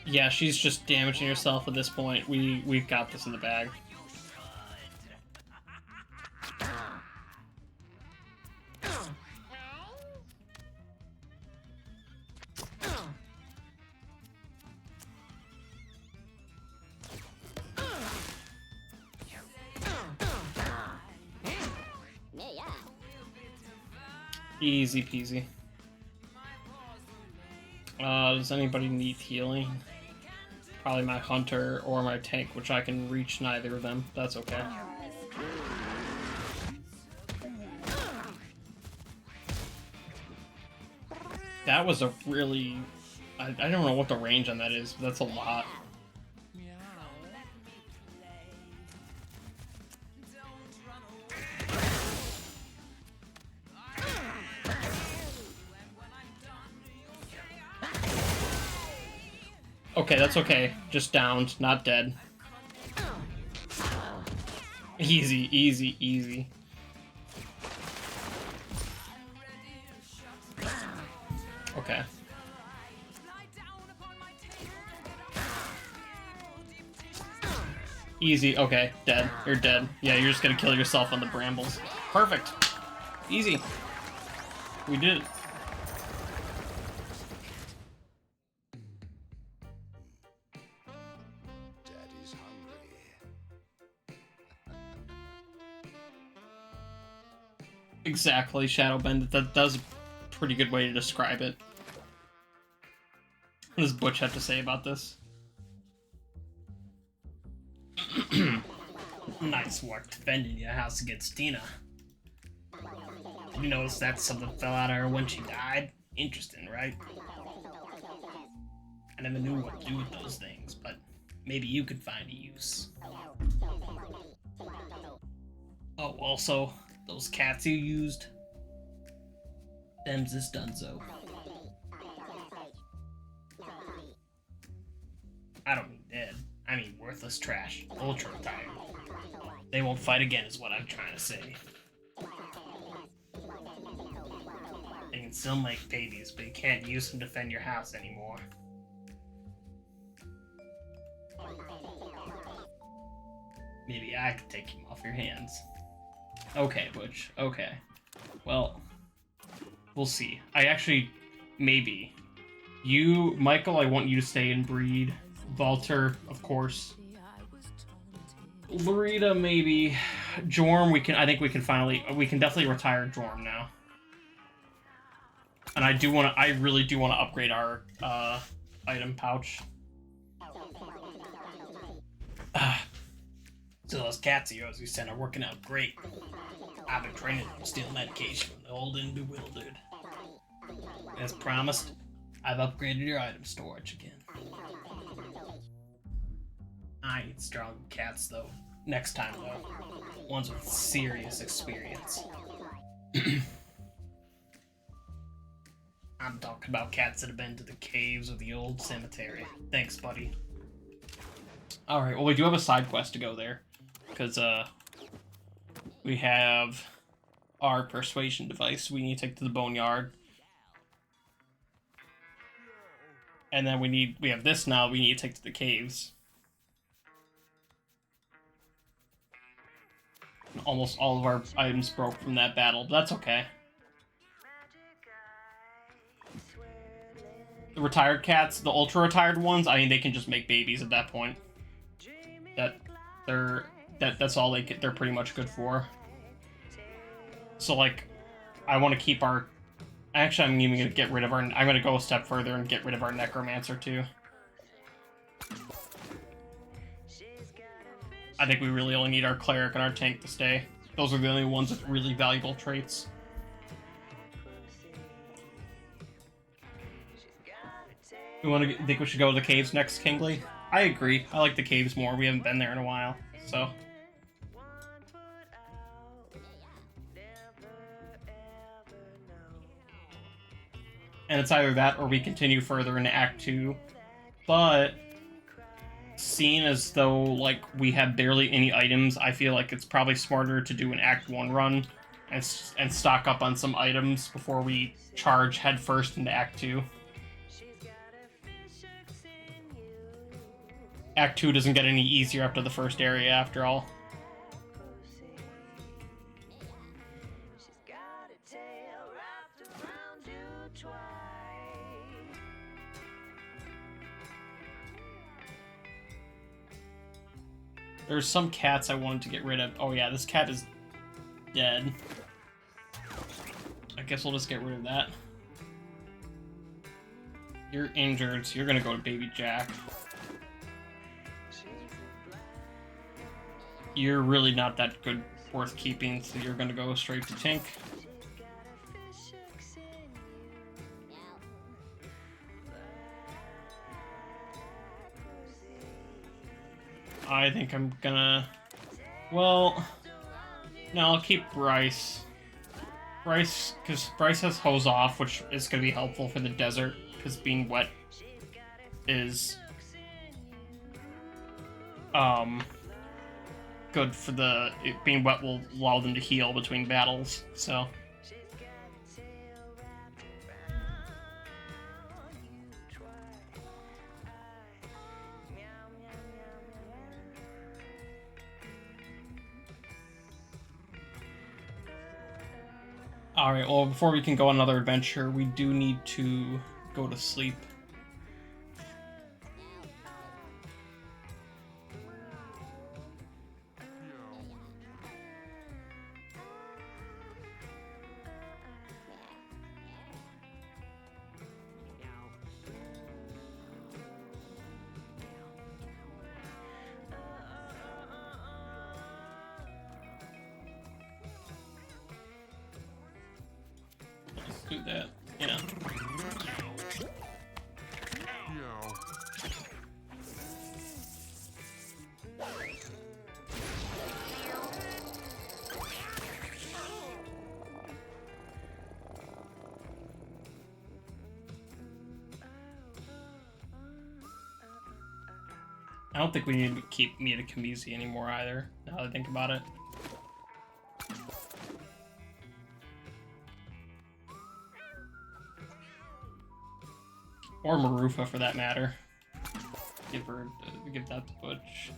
Yeah, she's just damaging herself at this point. We've got this in the bag. Easy peasy. Does anybody need healing? Probably my hunter or my tank, which I can reach neither of them. That's okay. That was a really... I don't know what the range on that is, but that's a lot. Okay, that's okay. Just downed, not dead. Easy, easy, easy. Easy. Okay, dead. You're dead. Yeah, you're just gonna kill yourself on the brambles. Perfect. Easy. We did it. Daddy's hungry. Exactly, Shadowbend. That's a pretty good way to describe it. What does Butch have to say about this? Nice work defending your house against Tina. You notice that something fell out of her when she died? Interesting, right? I never knew what to do with those things, but maybe you could find a use. Oh, also, those cats you used? Them's this dunzo. I don't mean dead. I mean worthless trash. Ultra retired. They won't fight again is what I'm trying to say. They can still make babies, but you can't use them to defend your house anymore. Maybe I could take him off your hands. Okay, Butch. Okay. Well, we'll see. Maybe. You, Michael, I want you to stay and breed. Valter, of course. Lorita, maybe. Jorm, I think we can definitely retire Jorm now. And I really do want to upgrade our, item pouch. So those cats of yours you sent are working out great. I've been training them to steal medication from the old and bewildered. As promised, I've upgraded your item storage again. I need strong cats, though. Next time, though. Ones with serious experience. I'm talking about cats that have been to the caves or the old cemetery. Thanks, buddy. Alright, well, we do have a side quest to go there. Because, we have our persuasion device we need to take to the boneyard. And then we have this now we need to take to the caves. Almost all of our items broke from that battle, but that's okay. The retired cats, the ultra retired ones, I mean, they can just make babies at that point. That's all they're pretty much good for. So, like, I want to keep our... Actually, I'm even going to get rid of our... I'm going to go a step further and get rid of our Necromancer, too. I think we really only need our Cleric and our Tank to stay. Those are the only ones with really valuable traits. Think we should go to the caves next, Kingsley? I agree. I like the caves more. We haven't been there in a while, so... And it's either that or we continue further into Act 2. But, seeing as though, like, we have barely any items, I feel like it's probably smarter to do an Act 1 run and stock up on some items before we charge headfirst into Act 2. Act 2 doesn't get any easier after the first area, after all. There's some cats I wanted to get rid of. Oh yeah, this cat is dead. I guess we'll just get rid of that. You're injured, so you're gonna go to Baby Jack. You're really not that good worth keeping, so you're gonna go straight to Tink. I think I'm gonna... Well... No, I'll keep Bryce. Because Bryce has Hose Off, which is gonna be helpful for the desert, because being wet is... good for the... being wet will allow them to heal between battles, so... Alright, well, before we can go on another adventure, we do need to go to sleep. Let's do that. Yeah. I don't think we need to keep Mewgenics anymore either, now that I think about it. Or Marufa, for that matter. Give that to Butch.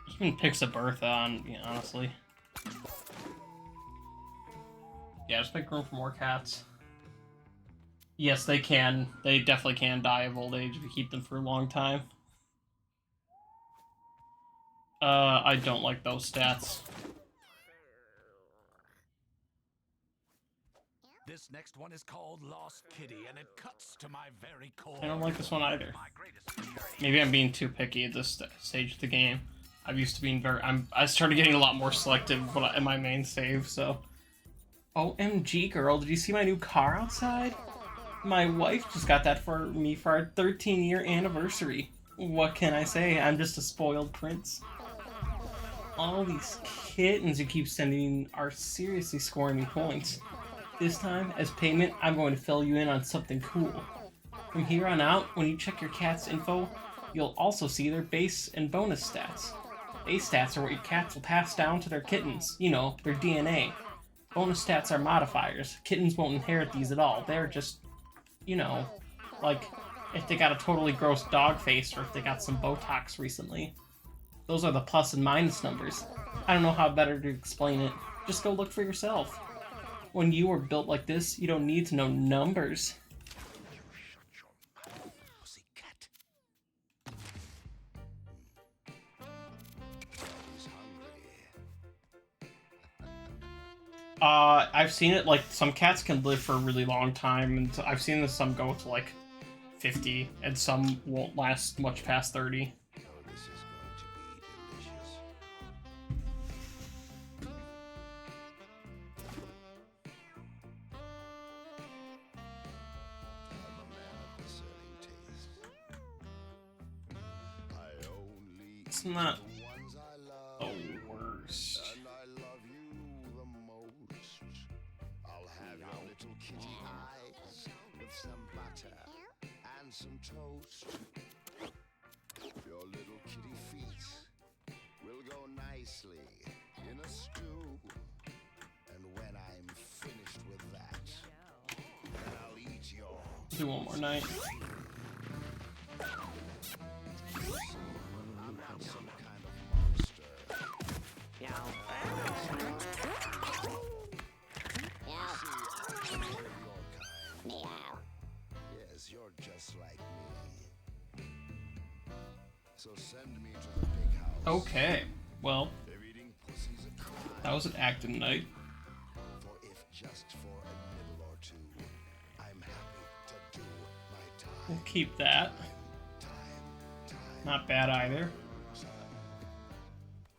Just been picks a Bertha on, you know, honestly. Yeah, just make room for more cats. Yes, they can. They definitely can die of old age if you keep them for a long time. I don't like those stats. This next one is called Lost Kitty, and it cuts to my very core. I don't like this one either. Maybe I'm being too picky at this stage of the game. I'm used to being I started getting a lot more selective in my main save, so. OMG, girl, did you see my new car outside? My wife just got that for me for our 13-year anniversary. What can I say? I'm just a spoiled prince. All these kittens you keep sending are seriously scoring me points. This time, as payment, I'm going to fill you in on something cool. From here on out, when you check your cat's info, you'll also see their base and bonus stats. Base stats are what your cats will pass down to their kittens, you know, their DNA. Bonus stats are modifiers. Kittens won't inherit these at all. They're just, you know, like if they got a totally gross dog face or if they got some Botox recently. Those are the plus and minus numbers. I don't know how better to explain it. Just go look for yourself. When you are built like this, you don't need to know numbers. I've seen it, like, some cats can live for a really long time, and I've seen some go to, like, 50, and some won't last much past 30. It's not the worst. I'll have your little kitty eyes with some butter and some toast. Your little kitty feet will go nicely in a stew. And when I'm finished with that, then I'll eat your... Do one more night. I'm not some kind of monster. See, I'm one of your kind. Yes, you're just like me. So send me to the big house. Okay, well, They're eating pussies and crying. that was an active night. For if just for a nibble or two, I'm happy to do my time. We'll keep that. Time. Not bad either.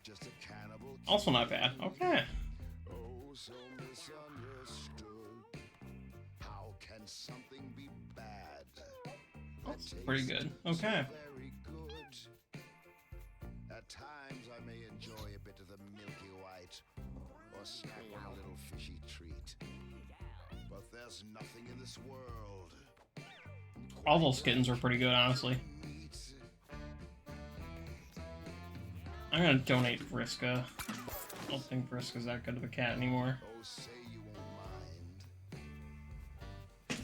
Just a cannibal. Also not bad. Okay. Oh, so misunderstood. How can something be bad? That's pretty good. Okay. Very good. At times I may enjoy a bit of the milky white or snack on a little fishy treat. But there's nothing in this world. All those kittens were pretty good, honestly. I'm gonna donate Vriska. I don't think Vriska's that good of a cat anymore. Oh, say you won't mind.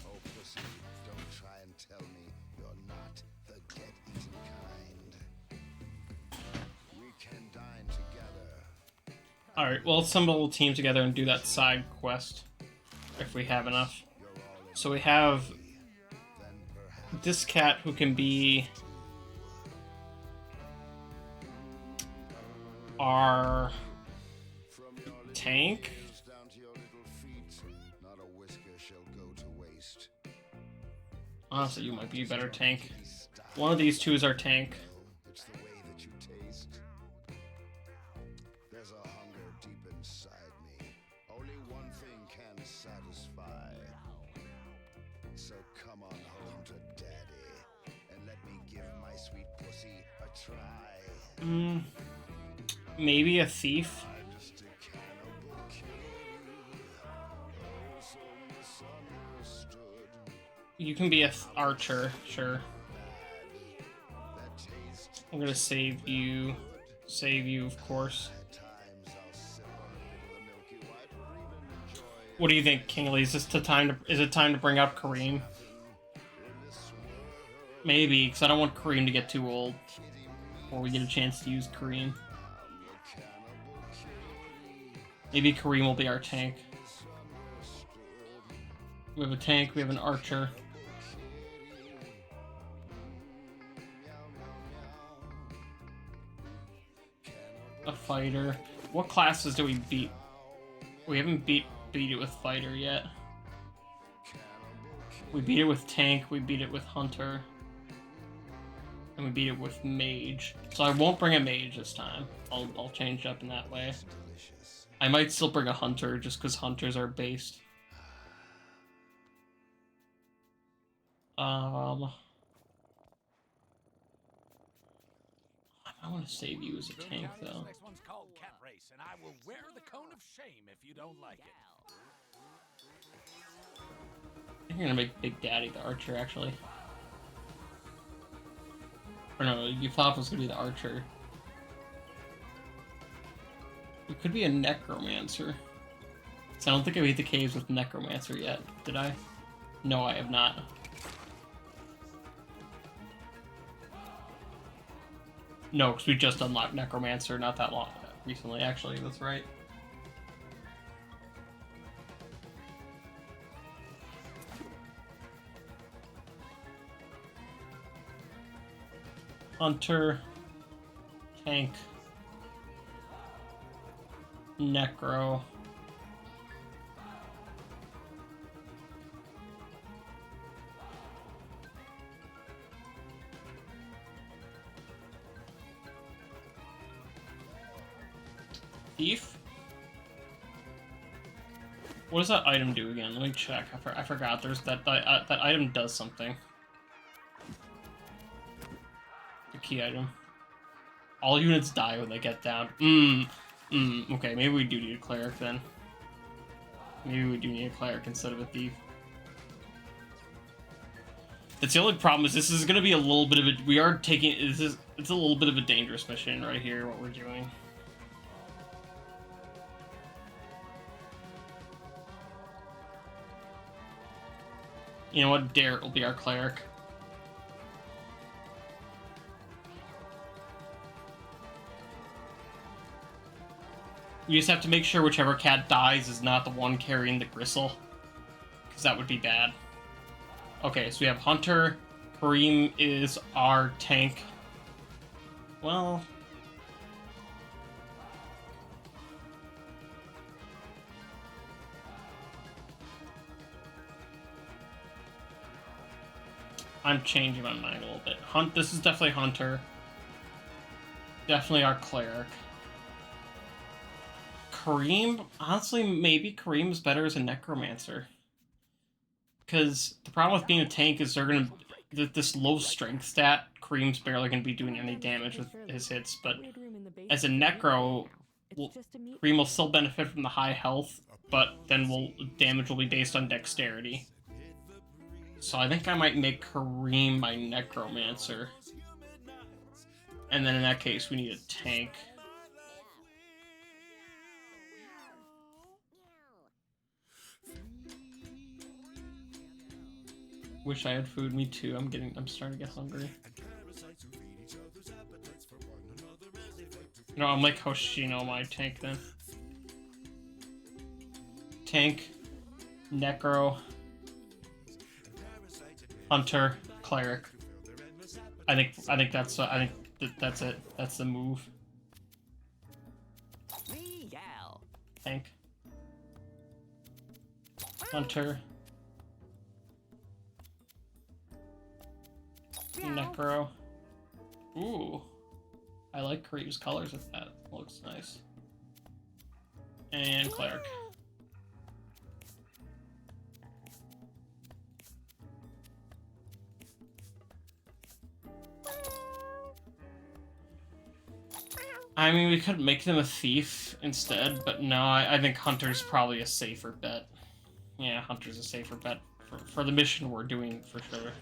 Oh, pussy, don't try and tell me you're not the get-eaten kind. We can dine together Alright, well, let's assemble a little team together and do that side quest. If we have enough. So we have this cat who can be our tank. Down to your little feet. Not a whisker shall go to waste. Honestly, you might be a better tank. One of these two is our tank. It's the way that you taste. There's a hunger deep inside me. Only one thing can satisfy. So come on home to daddy and let me give my sweet pussy a try. Maybe a thief. I'm just a cannibal kitty. Oh, so misunderstood. You can be a archer, sure. That taste I'm gonna save you. Save you, of course. at times I'll sip on a bit of the milky white or even enjoy What do you think, Kingsley? Is it time to bring up Kareem? Maybe, because I don't want Kareem to get too old. Or we get a chance to use Kareem. Maybe Kareem will be our tank. We have a tank, we have an archer. A fighter. What classes do we beat? We haven't beat it with fighter yet. We beat it with tank, we beat it with hunter. And we beat it with mage. So I won't bring a mage this time. I'll change it up in that way. I might still bring a hunter just because hunters are based. I want to save you as a tank though. This next one's called Cat Race, and I will wear the cone of shame if you don't like it. I think you're gonna make Big Daddy the archer actually. Or no, you thought it was gonna be the archer. It could be a necromancer. So I don't think I beat the caves with necromancer yet, did I? No, I have not. No, because we just unlocked necromancer not that long recently. Actually, that's right. Hunter, tank, necro. Thief? What does that item do again? Let me check. I forgot. There's that item does something. The key item. All units die when they get down. Okay, maybe we do need a cleric then. Maybe we do need a cleric instead of a thief. That's the only problem is this is gonna be a little bit of a it's a little bit of a dangerous mission right here, what we're doing. You know what? Dare will be our cleric. We just have to make sure whichever cat dies is not the one carrying the gristle. Because that would be bad. Okay, so we have Hunter. Kareem is our tank. Well... I'm changing my mind a little bit. This is definitely Hunter. Definitely our cleric. Kareem, honestly, maybe Kareem's better as a necromancer. Because the problem with being a tank is this low strength stat, Kareem's barely gonna be doing any damage with his hits, but as a necro, Kareem will still benefit from the high health, but then damage will be based on dexterity. So I think I might make Kareem my necromancer. And then in that case, we need a tank. Wish I had food. Me too. I'm starting to get hungry. No, I'm like Hoshino, my tank then. tank, necro, hunter, cleric. I think that's that's it. That's the move. Tank, hunter, necro. Ooh, I like Kareem's colors with that. Looks nice. And cleric. I mean, we could make them a thief instead, but no, I think hunter's probably a safer bet. Yeah, hunter's a safer bet for the mission we're doing for sure.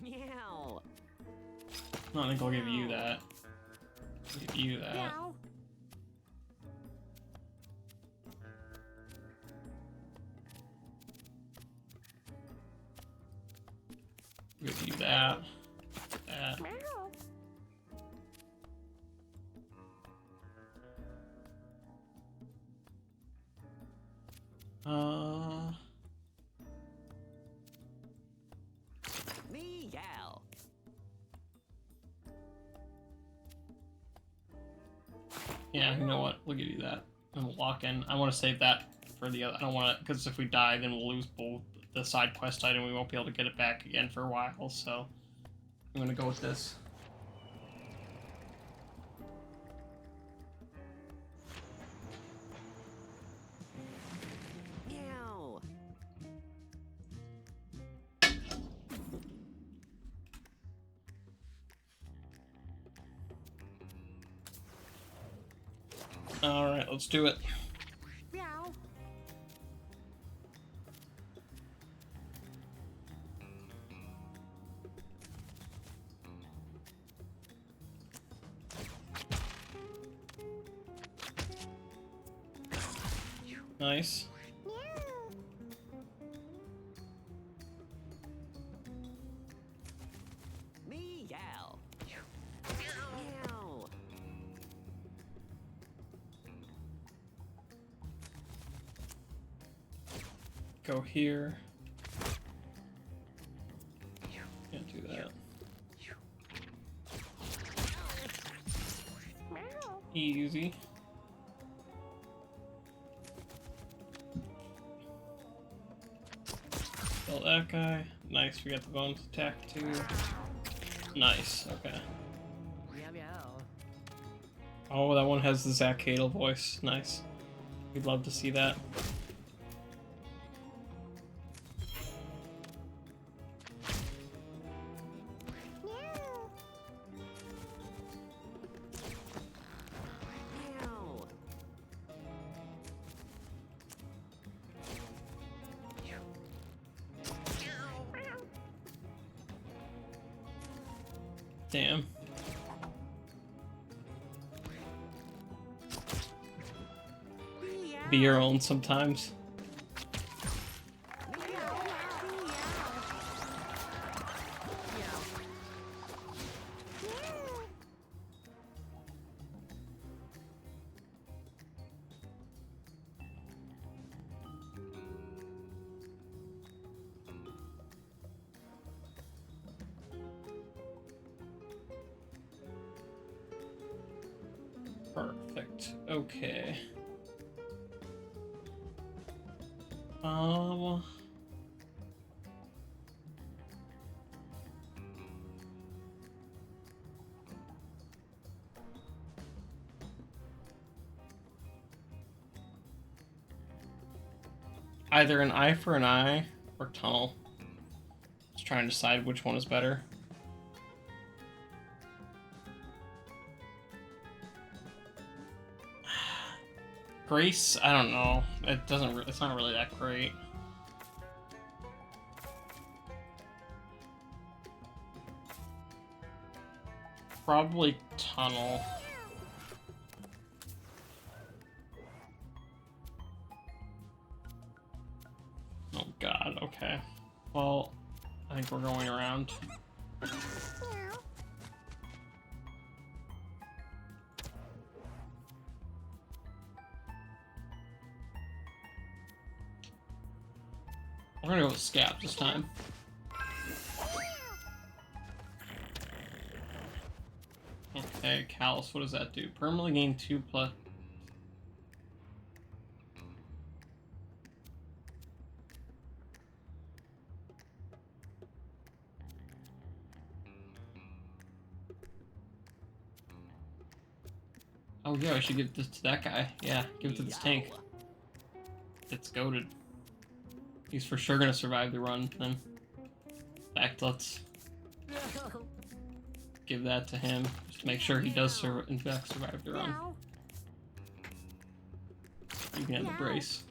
Meow. No, I think I'll give you that. I'll give you that. Meow. Give you that. That. Meow. Yeah, you know what? We'll give you that. And we'll lock in. I want to save that for the other. I don't want to, because if we die, then we'll lose both the side quest item. We won't be able to get it back again for a while, so I'm going to go with this. Meow. Alright, let's do it. Meow. Nice. Meow. Meow. Go here. Can't do that. Easy. Kill that guy. Nice, we got the bonus attack too. Nice, okay. Meow meow. Oh, that one has the Zach Cadle voice. Nice. We'd love to see that. Meow. Damn. Be your own sometimes. Perfect. Okay. Either an eye for an eye or tunnel. Just trying to decide which one is better. Grace, I don't know. It doesn't. It's not really that great. Probably tunnel. Oh god. Okay. Well, I think we're going around. We're gonna go with Scab this time. Okay, Callus, what does that do? Permanently gain 2+. Oh yeah, I should give this to that guy. Yeah, give it to this tank. It's goated. He's for sure gonna survive the run, then. In fact, let's give that to him, just to make sure he does in fact survive the run. You can have the brace.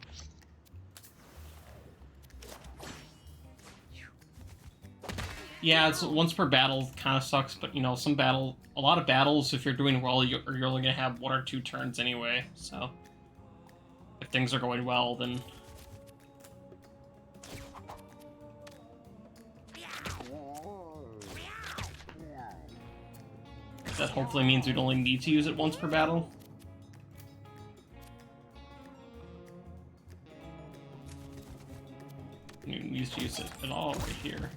Yeah, it's once per battle, kind of sucks, but you know, a lot of battles, if you're doing well, you're only gonna have 1 or 2 turns anyway, so if things are going well, then that hopefully means we'd only need to use it once per battle. You can use it at all right here.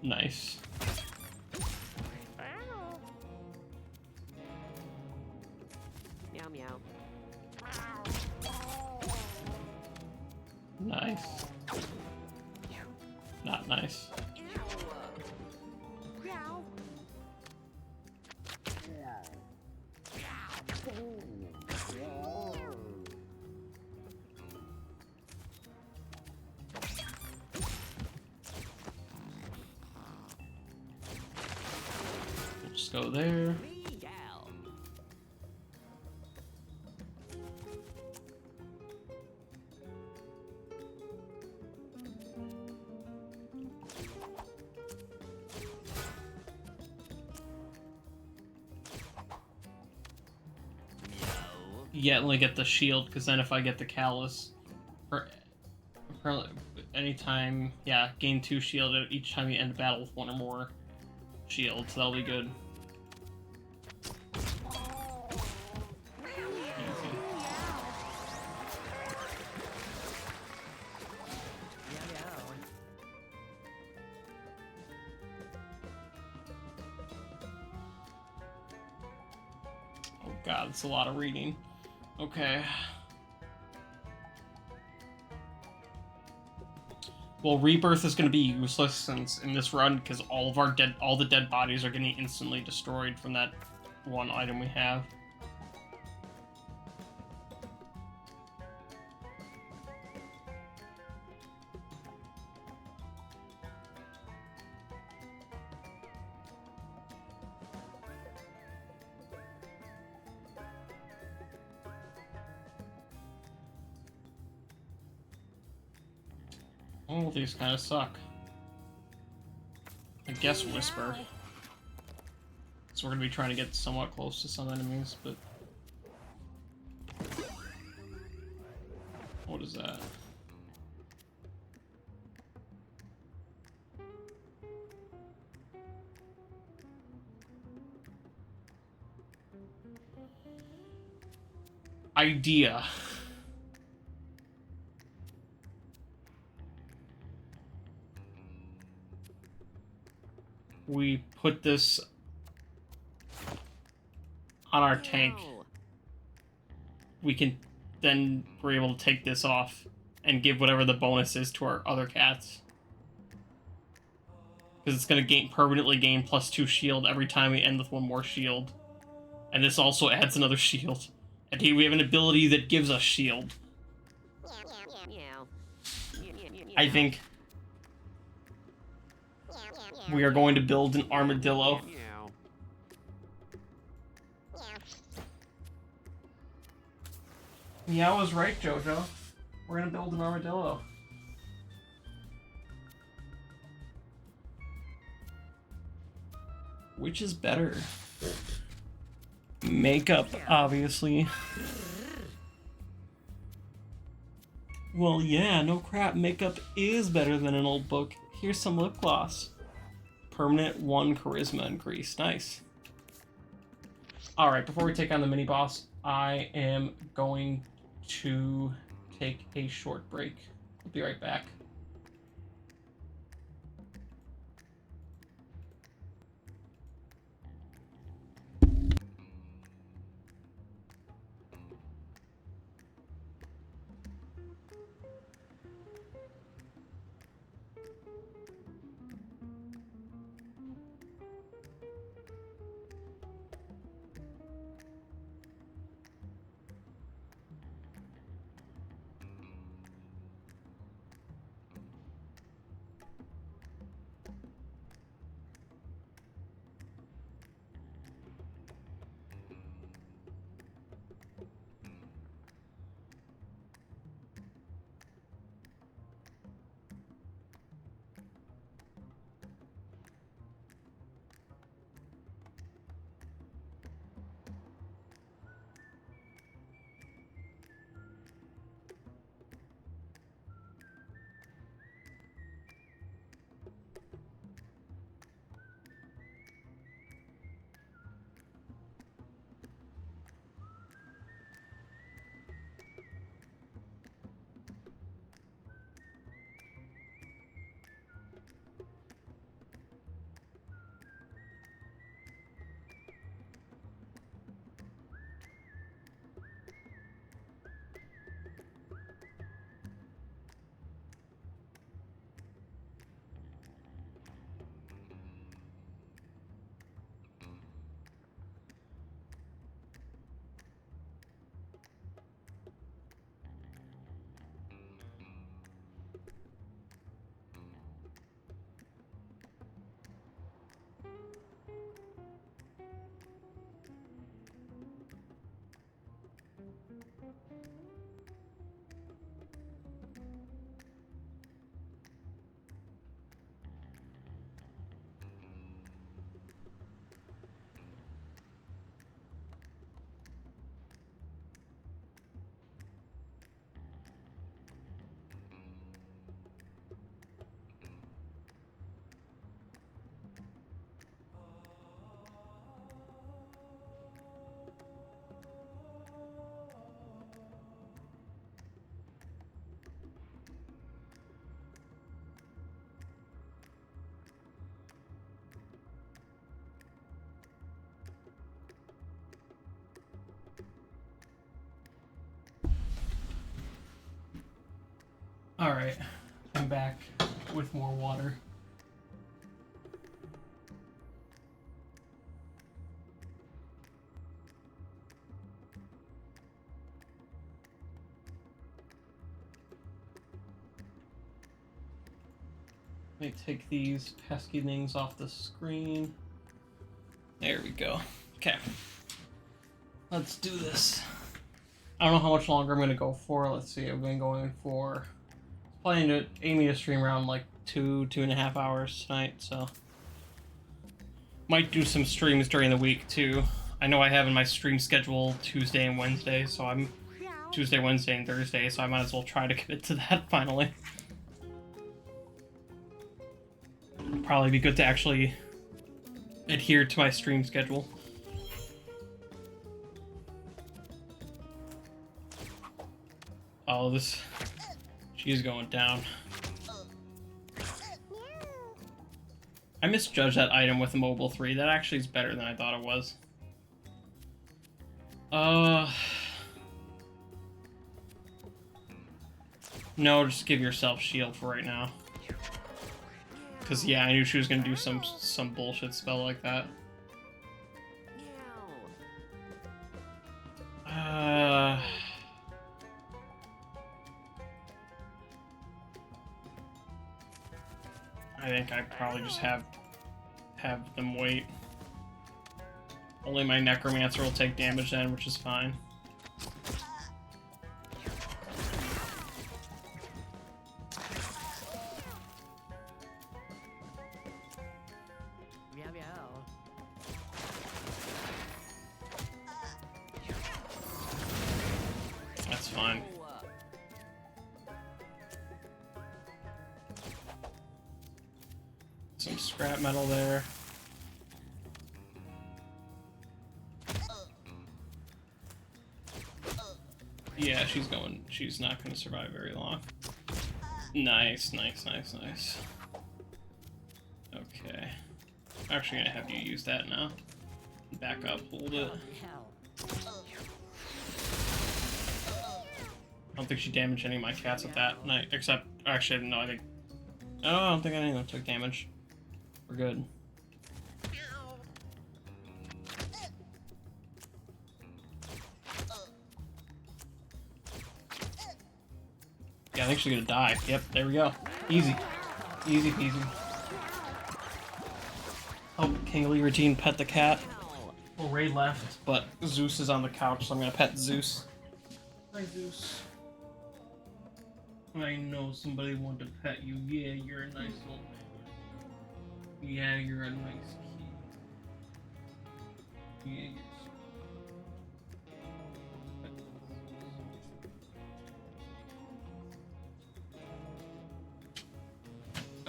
Nice. Meow meow. Nice. Not nice. Meow. Just go there. Meow. Yeah, only get the shield, because then if I get the Callus, or anytime, yeah, gain 2 shield each time you end a battle with 1 or more shields, that'll be good. Easy. Oh god, it's a lot of reading. Okay. Well, Rebirth is going to be useless since in this run, because all the dead bodies are getting instantly destroyed from that one item we have. All these kind of suck. I guess Whisper. So we're gonna be trying to get somewhat close to some enemies, but... What is that? Idea. We put this on our tank. We can then we're able to take this off and give whatever the bonus is to our other cats. Because it's going to permanently gain +2 shield every time we end with 1 more shield. And this also adds another shield. And here we have an ability that gives us shield. I think we are going to build an armadillo. Yeah, I was right, Jojo. We're gonna build an armadillo. Which is better? Makeup, obviously. Well, yeah, no crap. Makeup is better than an old book. Here's some lip gloss. permanent 1 charisma increase. Nice. Alright, before we take on the mini boss, I am going to take a short break. I'll be right back. Alright, I'm back with more water. Let me take these pesky things off the screen. There we go. Okay. Let's do this. I don't know how much longer I'm going to go for. Let's see, I've been going for... planning to aiming to stream around like 2.5 hours tonight, so... might do some streams during the week, too. I know I have in my stream schedule Tuesday and Wednesday, so I'm... Tuesday, Wednesday, and Thursday, so I might as well try to commit to that finally. Probably be good to actually adhere to my stream schedule. Oh, this... she's going down. I misjudged that item with the Mobile 3. That actually is better than I thought it was. No, just give yourself shield for right now. Cause yeah, I knew she was gonna do some bullshit spell like that. I think I probably just have them wait. Only my Necromancer will take damage then, which is fine. That's fine. So some scrap metal there. Yeah, she's not gonna survive very long. Nice, nice, nice, nice. Okay. I'm actually gonna have you use that now. Back up, hold it. I don't think she damaged any of my cats with that. No, except, actually, no, I think... Oh, I don't think any of them took damage. We're good. Yeah, I think she's gonna die. Yep, there we go. Easy. Easy peasy. Oh, King Leoratine pet the cat. Well, Ray left, but Zeus is on the couch, so I'm gonna pet Zeus. Hi, Zeus. I know somebody wanted to pet you. Yeah, you're a nice little man. Yeah, you're a nice kid. Yeah, you're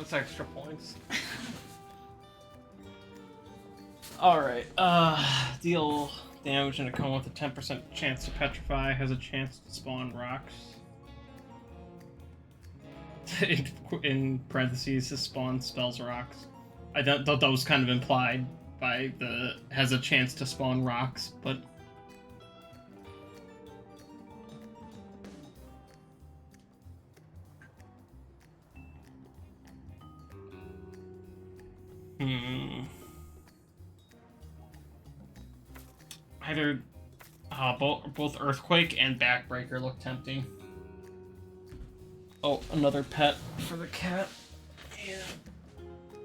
That's extra points. Alright, deal damage and a cone with a 10% chance to petrify, has a chance to spawn rocks. in parentheses, to spawn spells rocks. I thought that was kind of implied by the has a chance to spawn rocks, but... Either both Earthquake and Backbreaker look tempting. Oh, another pet for the cat. Yeah.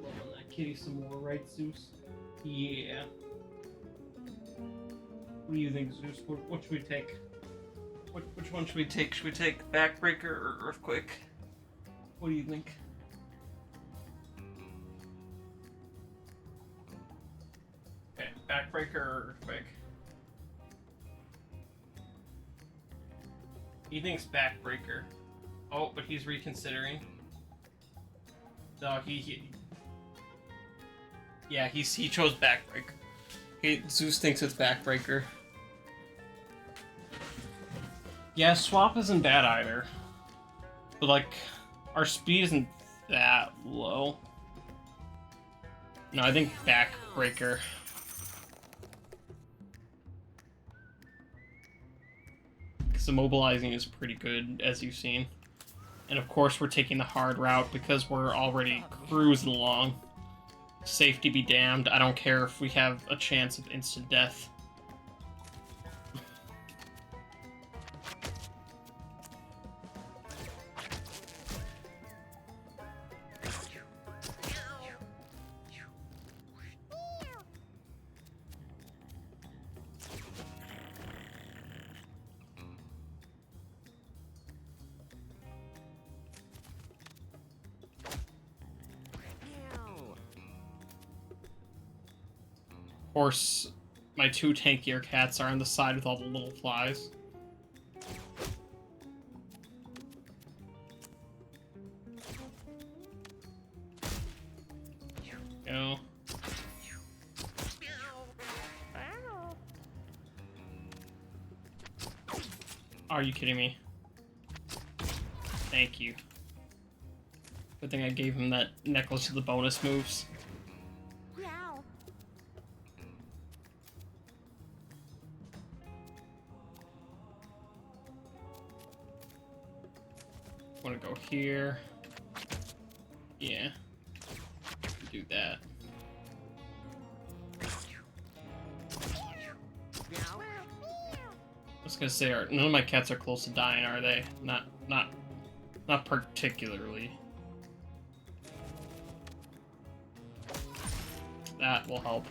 Loving that kitty some more, right, Zeus? Yeah. What do you think, Zeus? What should we take? Which one should we take? Should we take Backbreaker or Earthquake? What do you think? Okay, Backbreaker or Earthquake? He thinks Backbreaker. Oh, but he's reconsidering. No, yeah, he chose Backbreaker. Zeus thinks it's Backbreaker. Yeah, swap isn't bad either. But like, our speed isn't that low. No, I think Backbreaker. Because immobilizing is pretty good, as you've seen. And of course we're taking the hard route because we're already cruising along. Safety be damned, I don't care if we have a chance of instant death. Of course, my two tankier cats are on the side with all the little flies. Go. Are you kidding me? Thank you. Good thing I gave him that necklace of the bonus moves. Want to go here? Yeah. Do that. I was gonna say, none of my cats are close to dying, are they? Not particularly. That will help.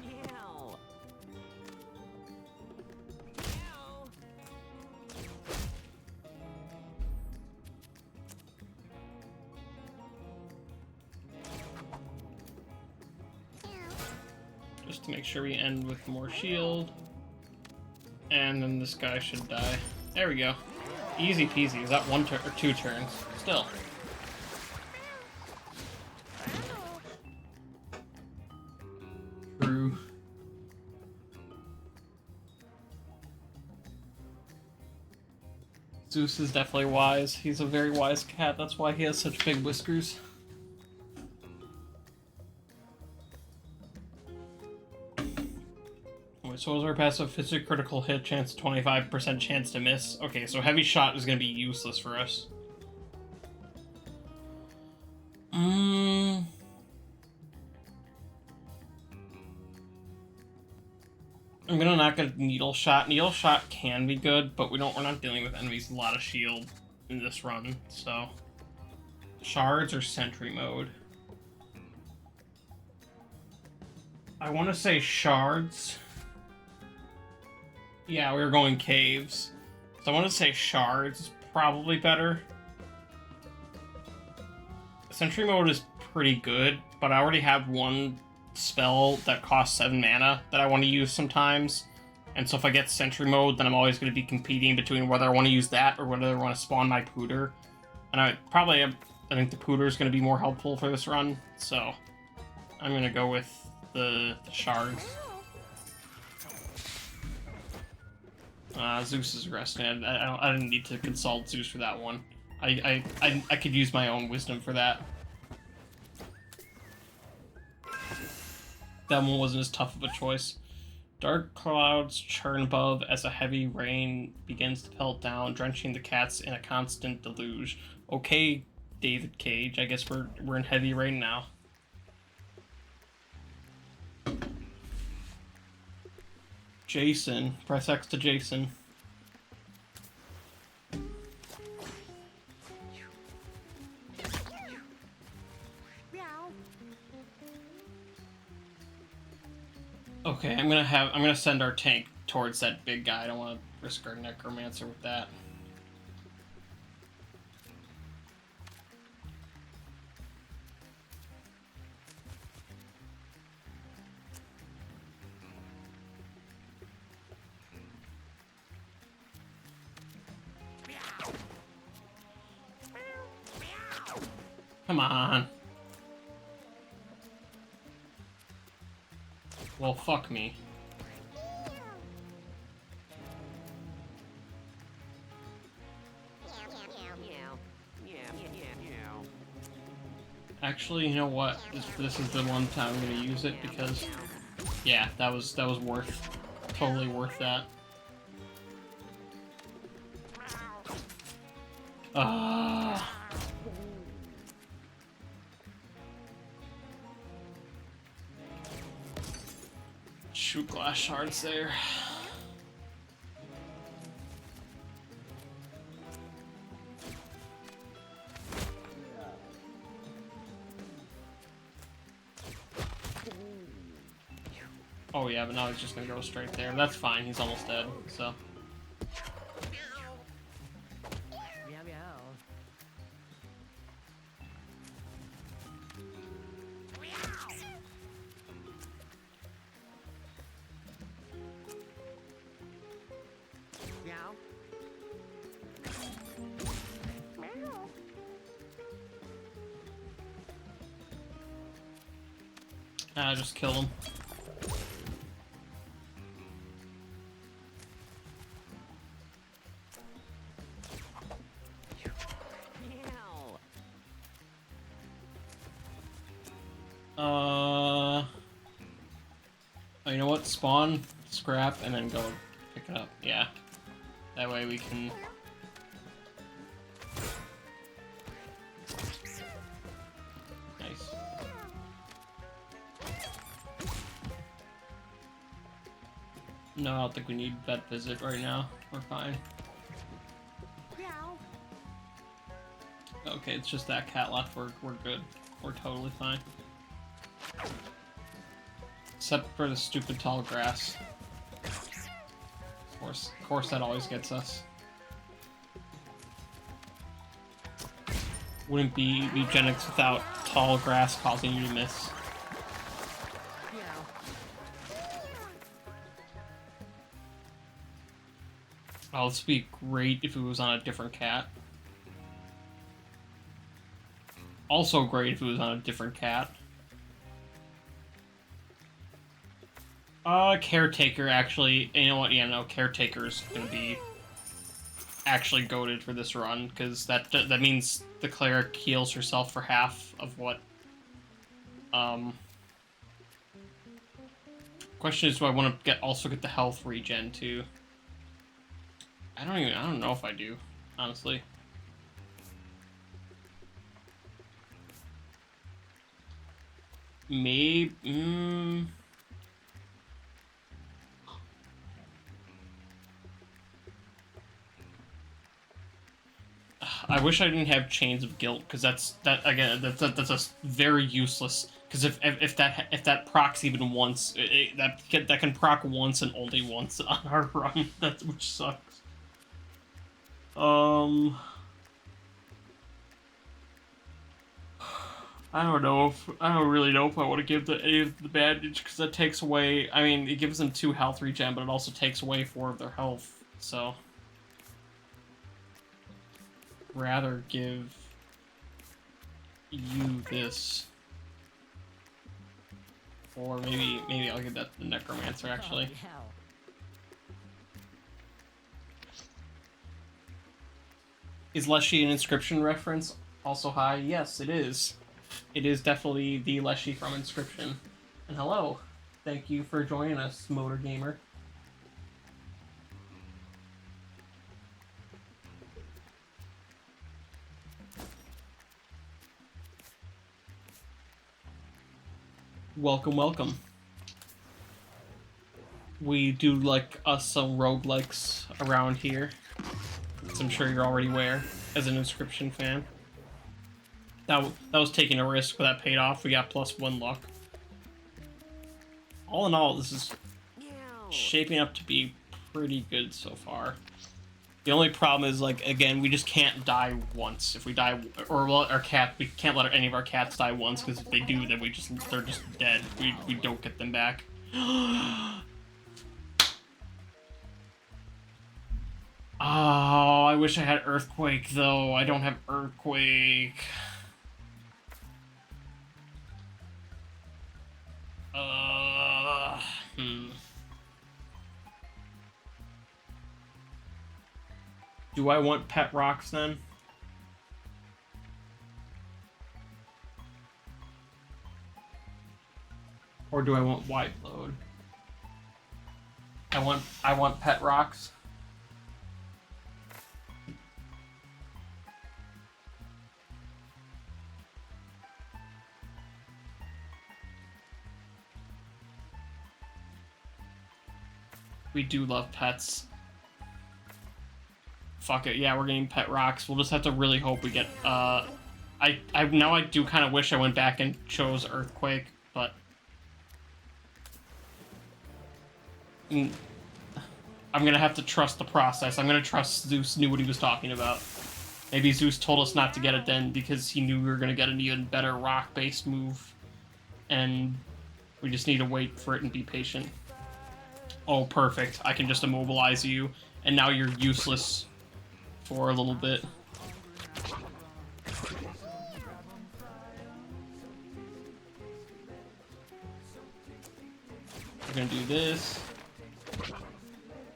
Just to make sure we end with more shield. And then this guy should die. There we go. Easy peasy. Is that one turn or two turns? Still. Zeus is definitely wise. He's a very wise cat. That's why he has such big whiskers. Wait, so what was our passive? Physical critical hit chance, 25% chance to miss. Okay, so heavy shot is going to be useless for us. I'm gonna not get needle shot. Needle shot can be good, but we're not dealing with enemies with a lot of shield in this run, so shards or sentry mode. I want to say shards. Yeah, we were going caves, so I want to say shards is probably better. Sentry mode is pretty good, but I already have one spell that costs 7 mana that I want to use sometimes. And so if I get Sentry mode, then I'm always going to be competing between whether I want to use that or whether I want to spawn my Pooter. And I think the Pooter is going to be more helpful for this run, so I'm going to go with the shards. Zeus is resting. I didn't need to consult Zeus for that one. I could use my own wisdom for that. That one wasn't as tough of a choice. Dark clouds churn above as a heavy rain begins to pelt down, drenching the cats in a constant deluge. Okay, David Cage, I guess we're in heavy rain now. Jason, press X to Jason. Okay, I'm gonna send our tank towards that big guy. I don't want to risk our necromancer with that. Come on. Well, fuck me. Actually, you know what? This is the one time I'm gonna use it because, yeah, that was totally worth that. Shoot glass shards there. Oh yeah, but now he's just gonna go straight there. That's fine, he's almost dead, so. Just kill him. Oh, you know what? Spawn, scrap, and then go pick it up. Yeah. That way we can... Nice. No, I don't think we need vet visit right now. We're fine. Okay, it's just that cat left. We're good. We're totally fine. Except for the stupid tall grass. Of course that always gets us. Wouldn't be Mewgenics without tall grass causing you to miss. Oh, this would be great if it was on a different cat. Also great if it was on a different cat. Caretaker, actually. You know what? Yeah, no, Caretaker's gonna be actually goated for this run, because that means the cleric heals herself for half of what. Question is, do I want to also get the health regen too? I don't know if I do, honestly. Maybe. I wish I didn't have Chains of Guilt, because that's a very useless. Because if that procs even once, that can proc once and only once on our run. Which sucks. I don't really know if I want to give any of the bandage, because that takes away. I mean, it gives them 2 health regen, but it also takes away 4 of their health. So, rather give you this, or maybe I'll give that to the Necromancer actually. Is Leshy an Inscription reference? Also hi, yes, it is. It is definitely the Leshy from Inscription. And hello, thank you for joining us, Motor Gamer. Welcome, welcome. We do like us some roguelikes around here, as I'm sure you're already aware, as an Inscription fan. That was taking a risk, but that paid off. We got +1 luck. All in all, this is shaping up to be pretty good so far. The only problem is, like, again, we just can't die once. If we die, or our cat, we can't let any of our cats die once, because if they do, then they're just dead. We don't get them back. Oh, I wish I had Earthquake, though. I don't have Earthquake. Do I want Pet Rocks, then? Or do I want Wide Load? I want Pet Rocks. We do love pets. Fuck it, yeah, we're getting Pet Rocks. We'll just have to really hope we get, now I do kind of wish I went back and chose Earthquake, but... I'm gonna have to trust the process. I'm gonna trust Zeus knew what he was talking about. Maybe Zeus told us not to get it then because he knew we were gonna get an even better rock-based move. And we just need to wait for it and be patient. Oh, perfect. I can just immobilize you, and now you're useless for a little bit. We're gonna do this.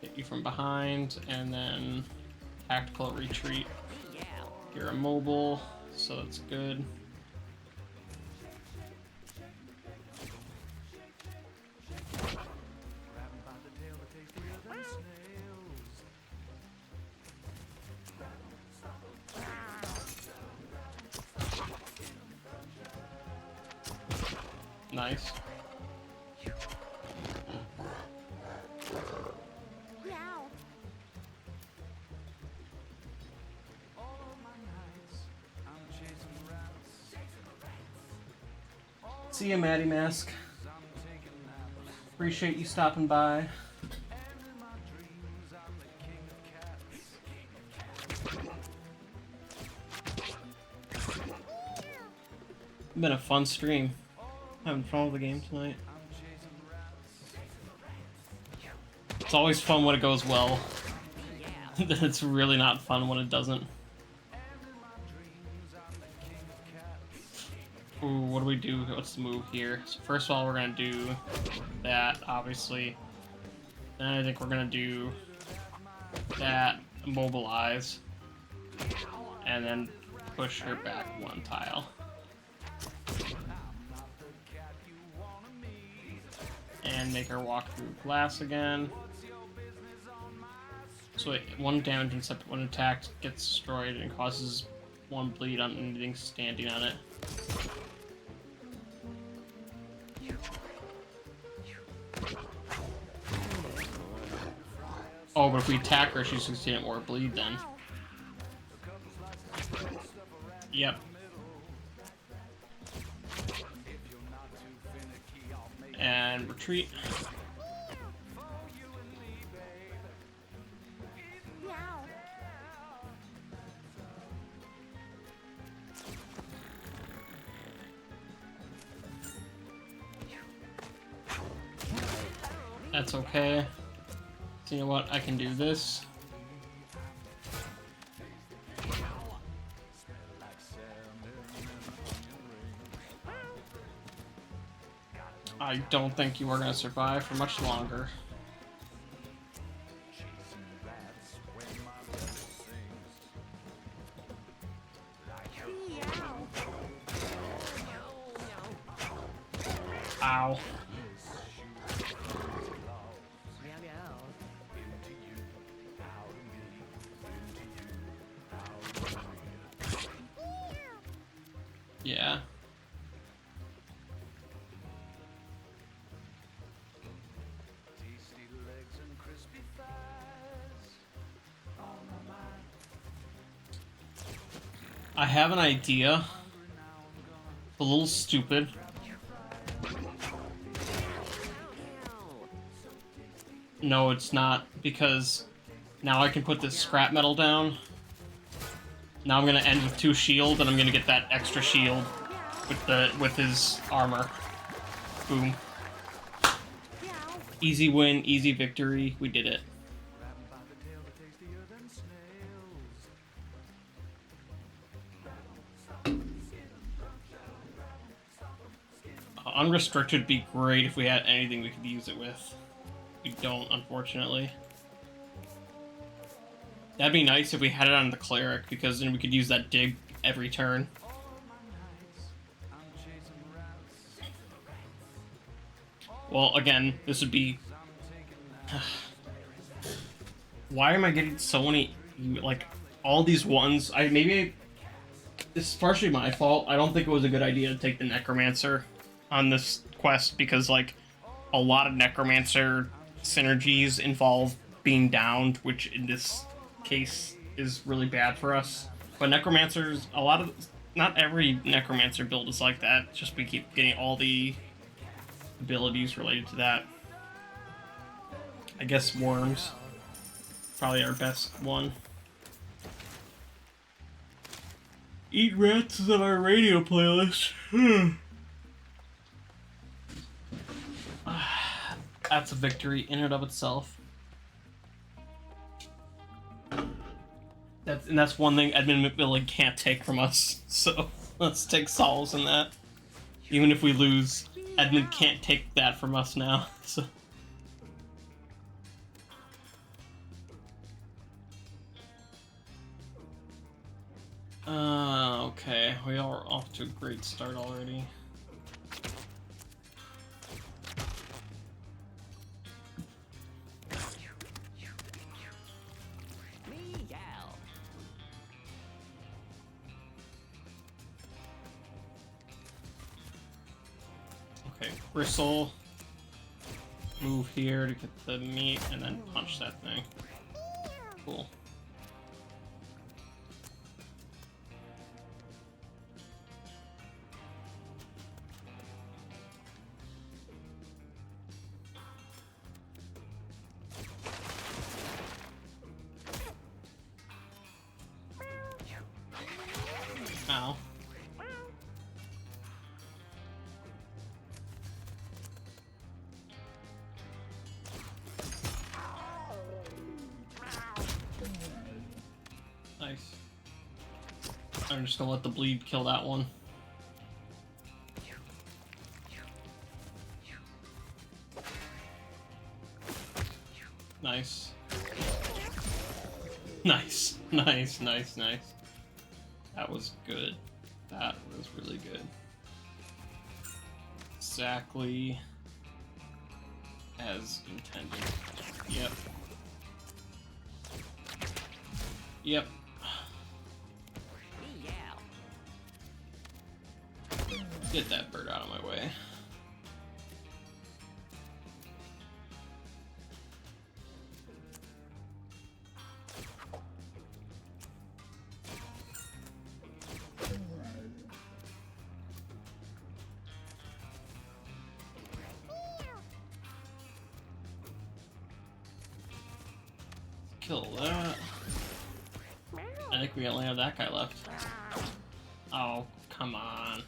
Hit you from behind, and then tactical retreat. You're immobile, so that's good. Nice. See ya, Maddie Mask. Appreciate you stopping by. Been a fun stream. Having fun with the game tonight. It's always fun when it goes well. It's really not fun when it doesn't. Ooh, what do we do? What's the move here? So first of all, we're gonna do that, obviously. Then I think we're gonna do that, immobilize, and then push her back one tile. And make her walk through glass again. So one damage when attacked gets destroyed and causes one bleed on anything standing on it. Oh, but if we attack her, she's 16 more bleed then. Yep. And retreat. That's okay. So you know what? I can do this. I don't think you are going to survive for much longer. Ow. Yeah. I have an idea. A little stupid. No, it's not, because now I can put this scrap metal down. Now I'm gonna end with 2 shield, and I'm gonna get that extra shield with his armor. Boom. Easy win, easy victory. We did it. Unrestricted would be great if we had anything we could use it with. We don't, unfortunately. That'd be nice if we had it on the cleric, because then we could use that dig every turn. Well, again, this would be... Why am I getting so many, like, all these ones? This is partially my fault. I don't think it was a good idea to take the Necromancer on this quest, because, like, a lot of Necromancer synergies involve being downed, which in this case is really bad for us. But Necromancers, not every Necromancer build is like that. It's just we keep getting all the abilities related to that. I guess Worms, probably our best one. Eat Rats is on our radio playlist. That's a victory in and of itself. That's one thing Edmund McMillan can't take from us. So let's take solace in that. Even if we lose, Edmund can't take that from us now. So. Okay, we are off to a great start already. Okay, bristle. Move here to get the meat, and then punch that thing. Cool. Ow. Nice. I'm just gonna let the bleed kill that one. Nice. Nice, nice, nice, nice. That was good. That was really good. Exactly as intended. Yep. Yep. Meow. Get that bird out of my way. Kill that. I think we only have that guy left. Oh, come on.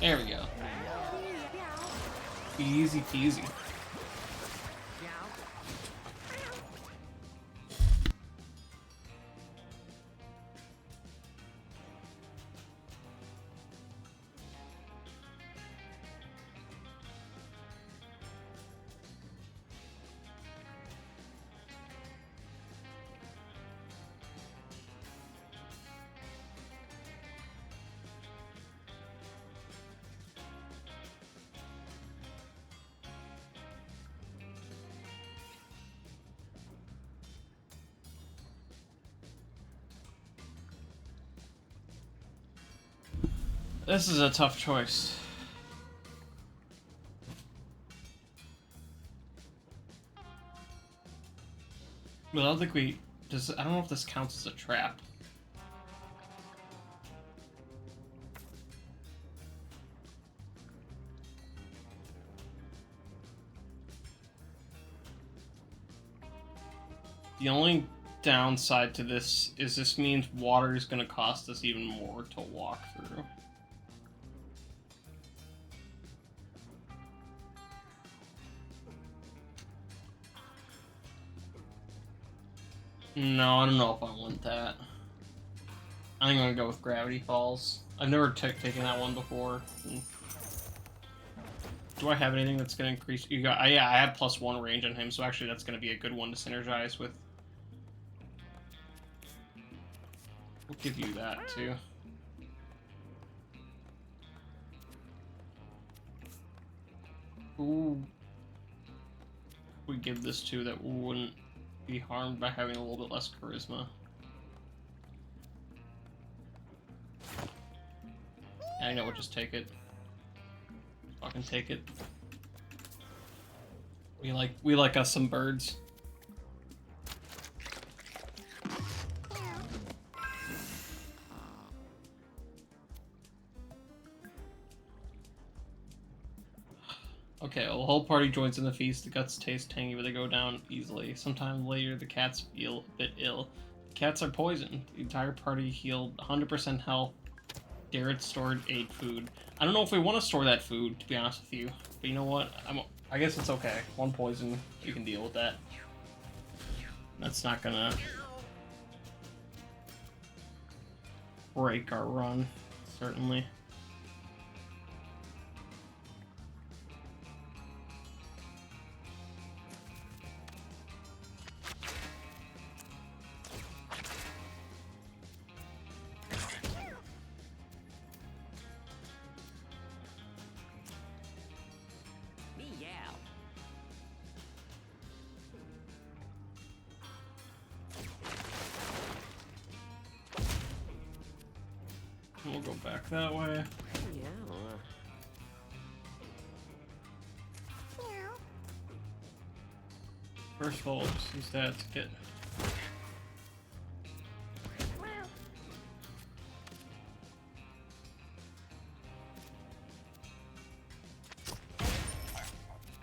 There we go. Easy peasy. This is a tough choice. But I don't think we... I don't know if this counts as a trap. The only downside to this is this means water is going to cost us even more to walk through. No, I don't know if I want that. I think I'm gonna go with Gravity Falls. I've never taken that one before. Do I have anything that's gonna increase? You got? Yeah, I have +1 range on him, so actually that's gonna be a good one to synergize with. We'll give you that too. Ooh. We give this to that wouldn't be harmed by having a little bit less charisma. Yeah, I know, we'll just take it. Fucking take it. We like us some birds. Okay, well, the whole party joins in the feast. The guts taste tangy, but they go down easily. Sometime later, the cats feel a bit ill. The cats are poisoned. The entire party healed 100% health. Garrett stored 8 food. I don't know if we want to store that food, to be honest with you. But you know what? I guess it's okay. 1 poison, you can deal with that. That's not gonna break our run, certainly. Meow. We'll go back that way. Meow. First of all, just use that to get...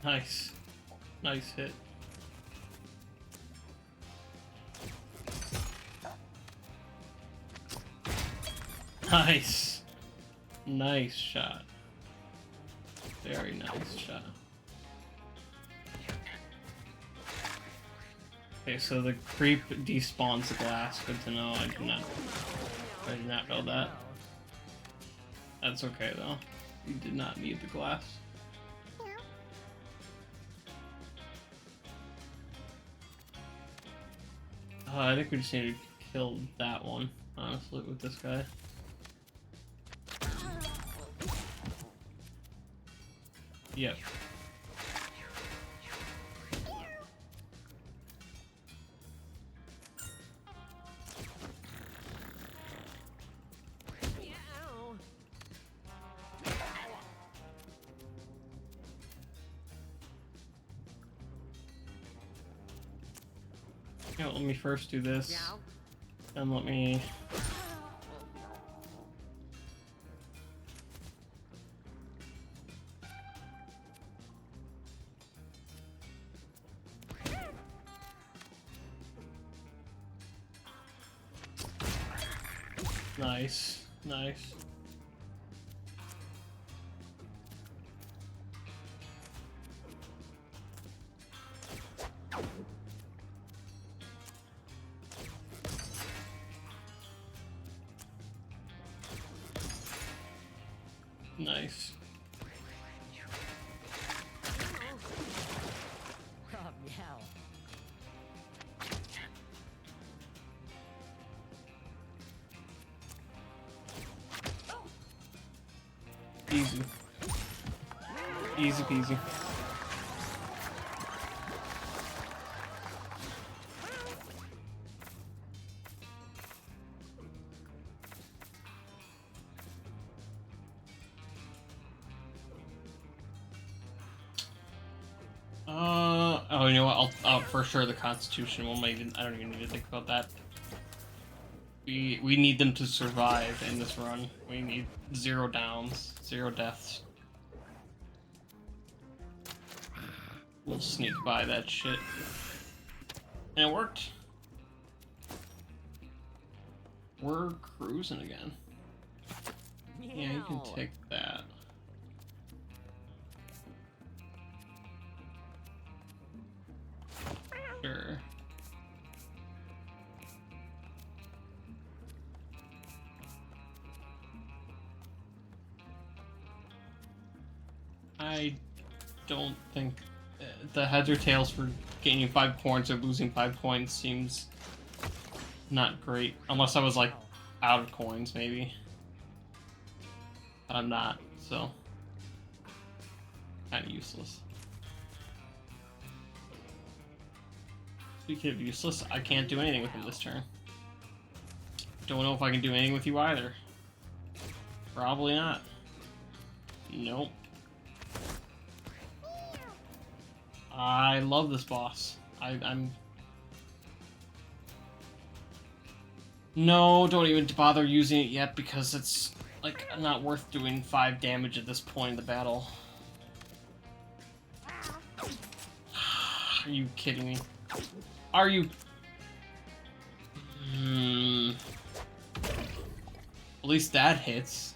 Nice. Nice hit. Nice. Nice shot. Very nice shot. Okay, so the creep despawns the glass. Good to know. I did not know that. That's okay though. You did not need the glass. I think we just need to kill that one, honestly, with this guy. Yep. Yeah, let me first do this, and let me... Nice, nice. Nice. Oh, meow. Easy. Easy peasy. Oh, you know what? I'll for sure the Constitution one. I don't even need to think about that. We need them to survive in this run. We need 0 downs, 0 deaths. We'll sneak by that shit. And it worked. We're cruising again. Yeah, you can take that. Sure. I don't think the heads or tails for gaining 5 points or losing 5 points seems not great. Unless I was like out of coins, maybe. But I'm not, so kind of useless. Speaking of useless, I can't do anything with him this turn. Don't know if I can do anything with you either. Probably not. Nope. I love this boss. I'm... No, don't even bother using it yet because it's, like, not worth doing 5 damage at this point in the battle. Are you kidding me? Are you... At least that hits.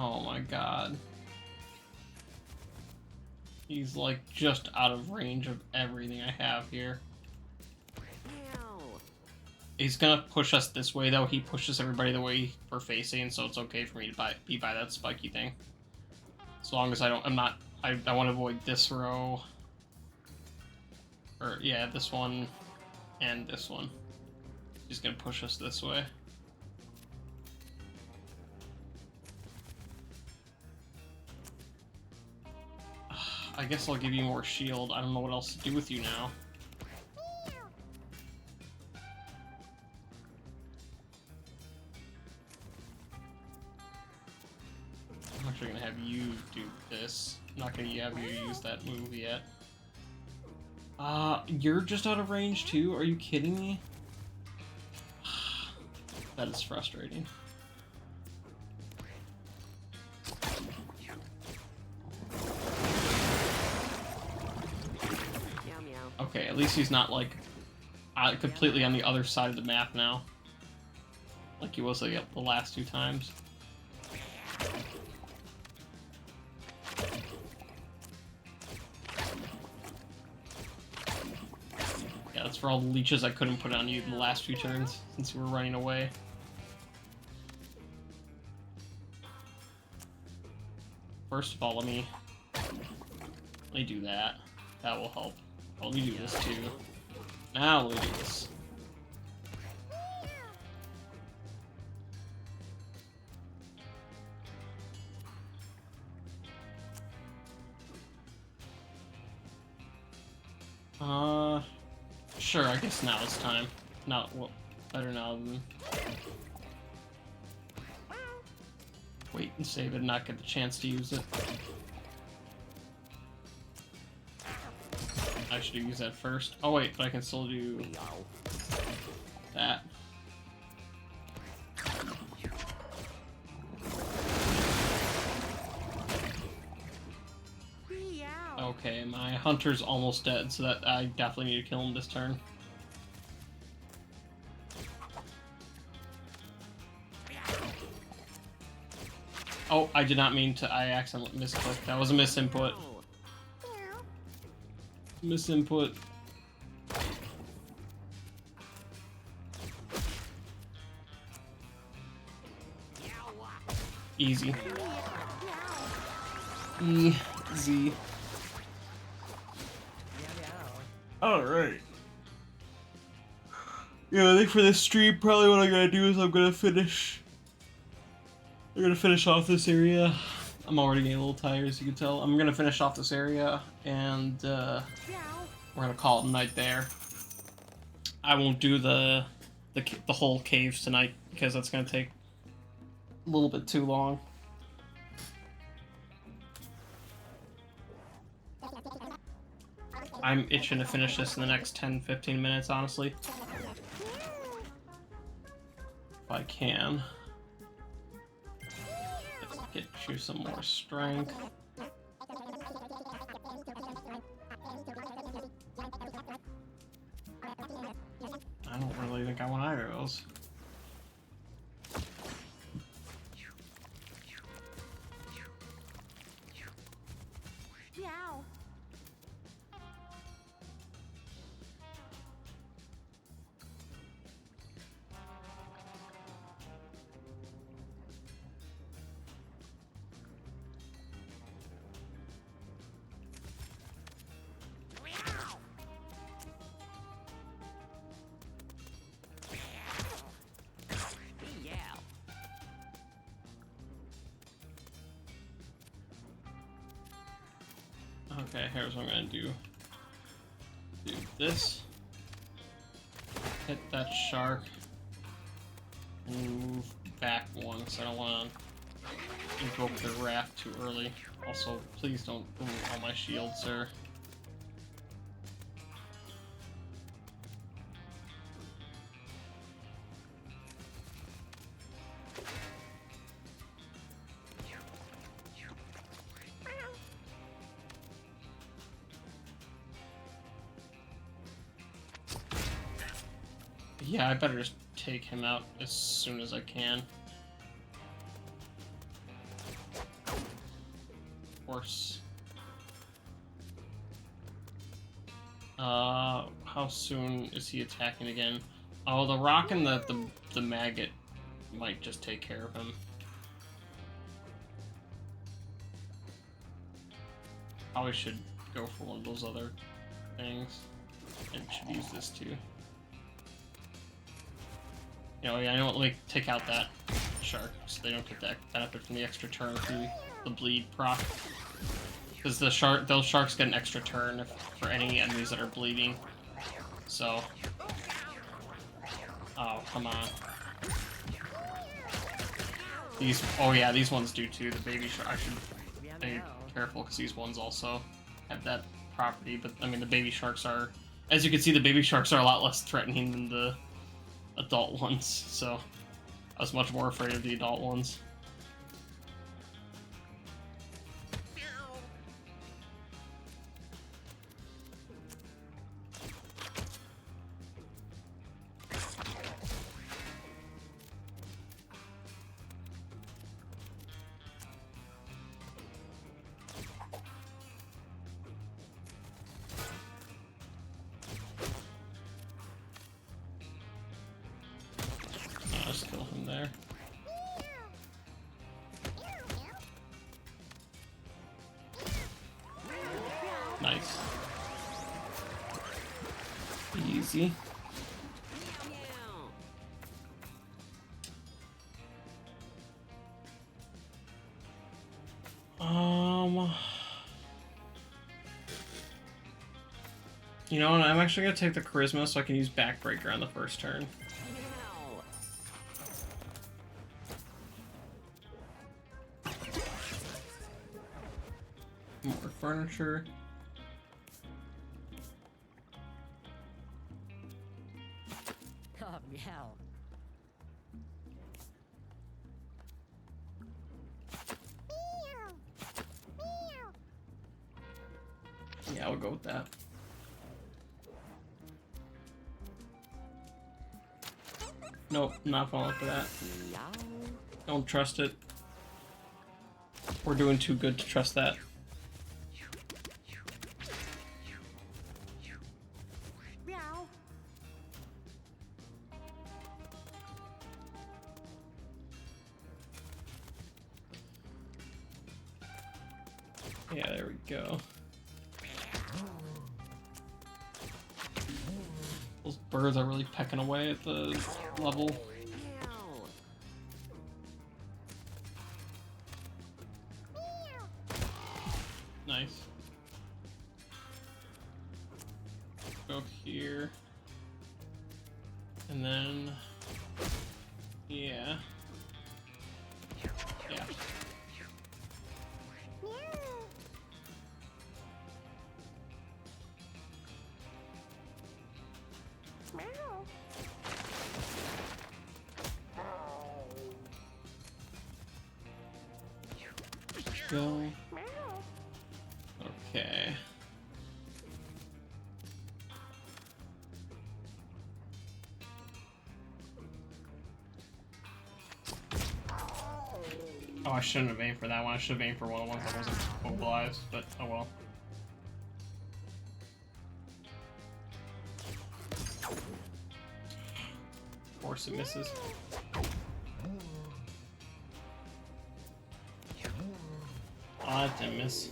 Oh my god. He's like just out of range of everything I have here. He's gonna push us this way though. He pushes everybody the way we're facing, so it's okay for me to be by that spiky thing. As long as I want to avoid this row. Or yeah, this one and this one. He's gonna push us this way. I guess I'll give you more shield. I don't know what else to do with you now. I'm actually gonna have you do this. I'm not gonna have you use that move yet. You're just out of range too? Are you kidding me? That is frustrating. Okay, at least he's not like completely on the other side of the map now, like he was like the last 2 times. Yeah, that's for all the leeches I couldn't put on you in the last few turns since you were running away. first of all, let me do that. That will help. Let me do this too. Now let me do this. Sure, I guess now it's time. Not well, better now than wait and save it and not get the chance to use it. I should use that first. Oh wait, but I can still do that. Okay, my hunter's almost dead, so that I definitely need to kill him this turn. Oh, I did not mean to. I accidentally misclicked. That was a misinput. Misinput. Easy. Easy. Alright. Yeah, I think for this stream, probably what I'm gonna do is I'm gonna finish off this area. I'm already getting a little tired, as you can tell. I'm gonna finish off this area, and we're gonna call it a night there. I won't do the whole caves tonight, because that's gonna take a little bit too long. I'm itching to finish this in the next 10-15 minutes, honestly. If I can. Let's get you some more strength. I don't really think I want either of those. Okay, here's what I'm gonna do. Do this. Hit that shark. And move back one, so I don't want to invoke the raft too early. Also, please don't remove all my shields, sir. Yeah, I better just take him out as soon as I can. Of course. How soon is he attacking again? Oh, the rock and the maggot might just take care of him. Probably should go for one of those other things. And should use this too. You know, yeah, I don't like take out that shark, so they don't get that benefit from the extra turn through the bleed proc. Because those sharks get an extra turn for any enemies that are bleeding. So, oh come on. Oh yeah, these ones do too. The baby shark. I should be careful because these ones also have that property. But I mean, the baby sharks are, as you can see, the baby sharks are a lot less threatening than the adult ones, so I was much more afraid of the adult ones. Just kill him there. Nice. Easy. You know what? I'm actually gonna take the charisma so I can use backbreaker on the first turn. More furniture. Oh, meow. Yeah, I'll go with that. Nope, not falling for that. Meow. Don't trust it. We're doing too good to trust that. Meow. Yeah, there we go. Those birds are really pecking away at the level. Nice. Go here. And then... Yeah. Yeah. Go. Okay. Oh, I shouldn't have aimed for that one. I should have aimed for one of the ones that wasn't mobilized, but oh well. Of course it misses. Oh, that didn't miss.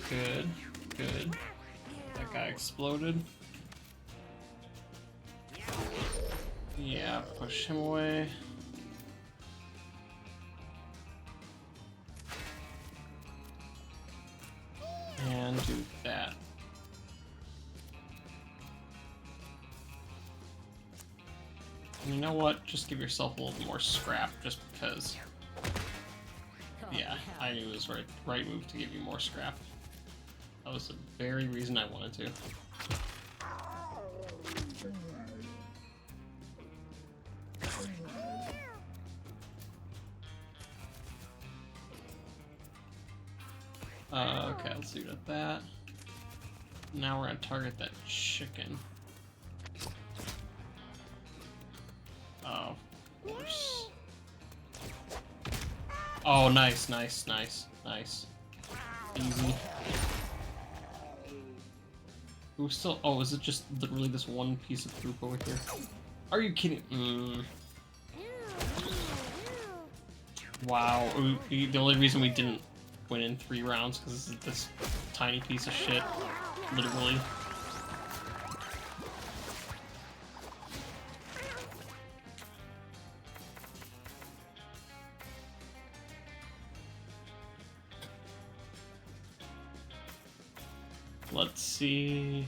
Good, good. That guy exploded. Yeah, push him away. And do that. And you know what? Just give yourself a little more scrap, just because. Yeah, I knew it was right move to give you more scrap. That was the very reason I wanted to. Okay, let's leave it at that. Now we're gonna target that chicken. Oh, of course. Oh, nice, nice, nice, nice. Easy. Who's still? Oh, is it just literally this one piece of poop over here? Are you kidding? Wow. The only reason we didn't win in 3 rounds because this tiny piece of shit, literally. Let's see.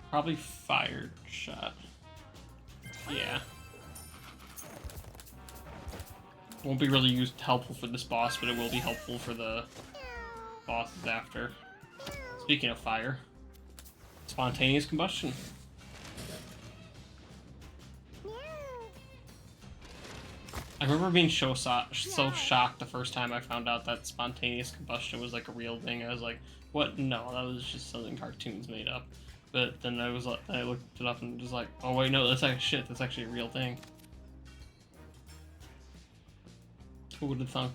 Probably fired shot. Yeah. Won't be really helpful for this boss, but it will be helpful for the bosses after. Speaking of fire, spontaneous combustion. I remember being so shocked the first time I found out that spontaneous combustion was like a real thing. I was like, "What? No, that was just something cartoons made up." But then I looked it up and was like, "Oh wait, no, that's actually shit. That's actually a real thing." Who would have thunk?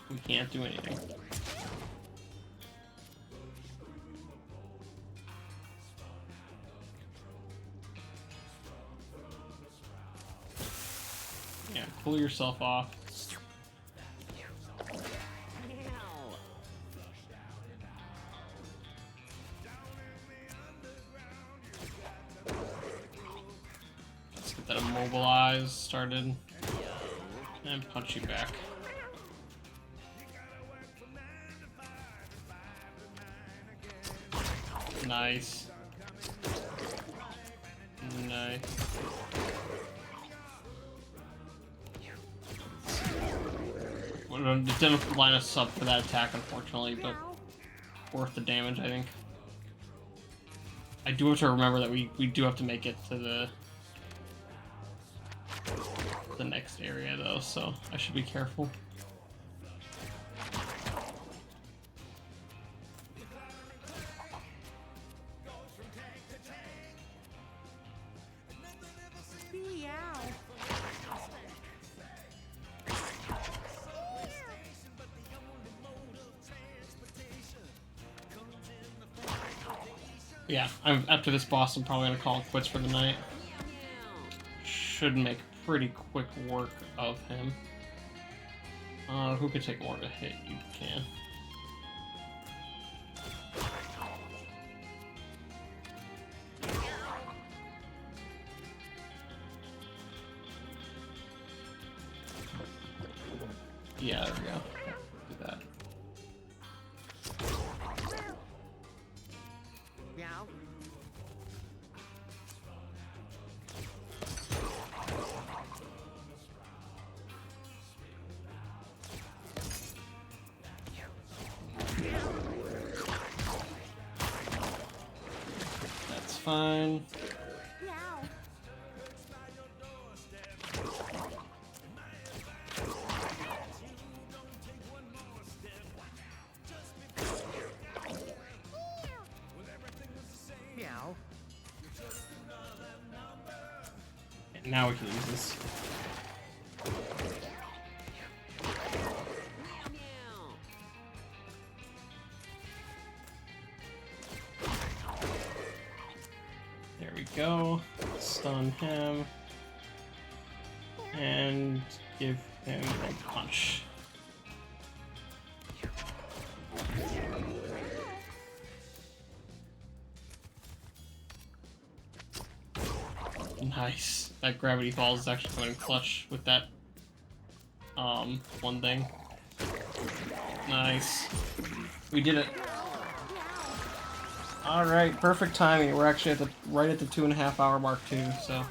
We can't do anything. Yeah, cool yourself off. Let's get that immobilized started and punch you back. Nice. Nice. Well, it didn't line us up for that attack, unfortunately, but worth the damage, I think. I do have to remember that we do have to make it to the next area, though, so I should be careful. Yeah, after this boss, I'm probably gonna call it quits for the night. Should make pretty quick work of him. Who could take more of a hit? You can. Yeah, there we go. Do that. Meow. That's fine. Meow. Meow. And now we can use this. There we go. Stun him. And give him a punch. Nice. That gravity falls is actually coming in clutch with that one thing. Nice. We did it. Alright, perfect timing. We're actually at right at the 2.5 hour mark too, so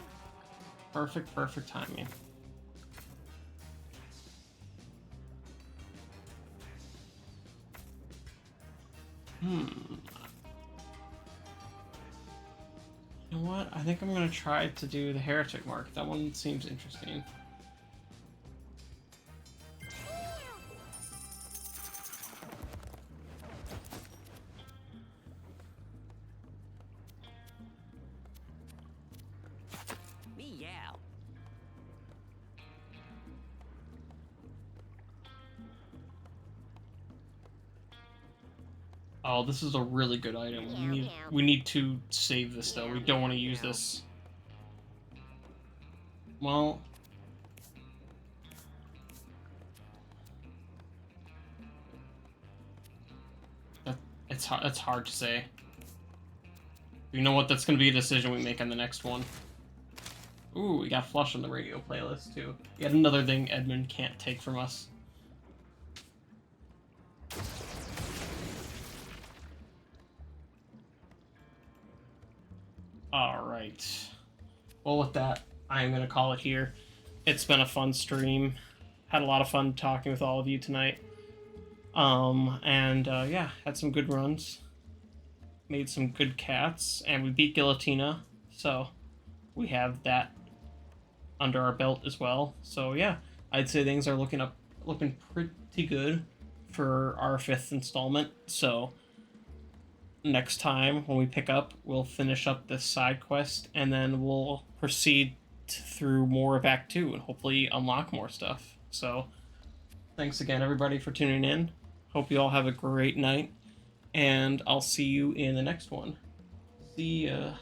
perfect timing. You know what? I think I'm gonna try to do the heretic mark. That one seems interesting. Meow. Oh, this is a really good item. We need to save this though. We don't want to use this. Well, it's hard. That's hard to say. You know what? That's gonna be a decision we make on the next one. Ooh, we got Flush on the radio playlist too. Yet another thing Edmund can't take from us. Alright. Well, with that, I am going to call it here. It's been a fun stream. Had a lot of fun talking with all of you tonight. Yeah, had some good runs. Made some good cats, and we beat Guillotina, so we have that under our belt as well. So yeah, I'd say things are looking pretty good for our 5th installment. So next time when we pick up, we'll finish up this side quest, and then we'll proceed through more of Act 2 and hopefully unlock more stuff. So, thanks again, everybody, for tuning in. Hope you all have a great night, and I'll see you in the next one. See ya.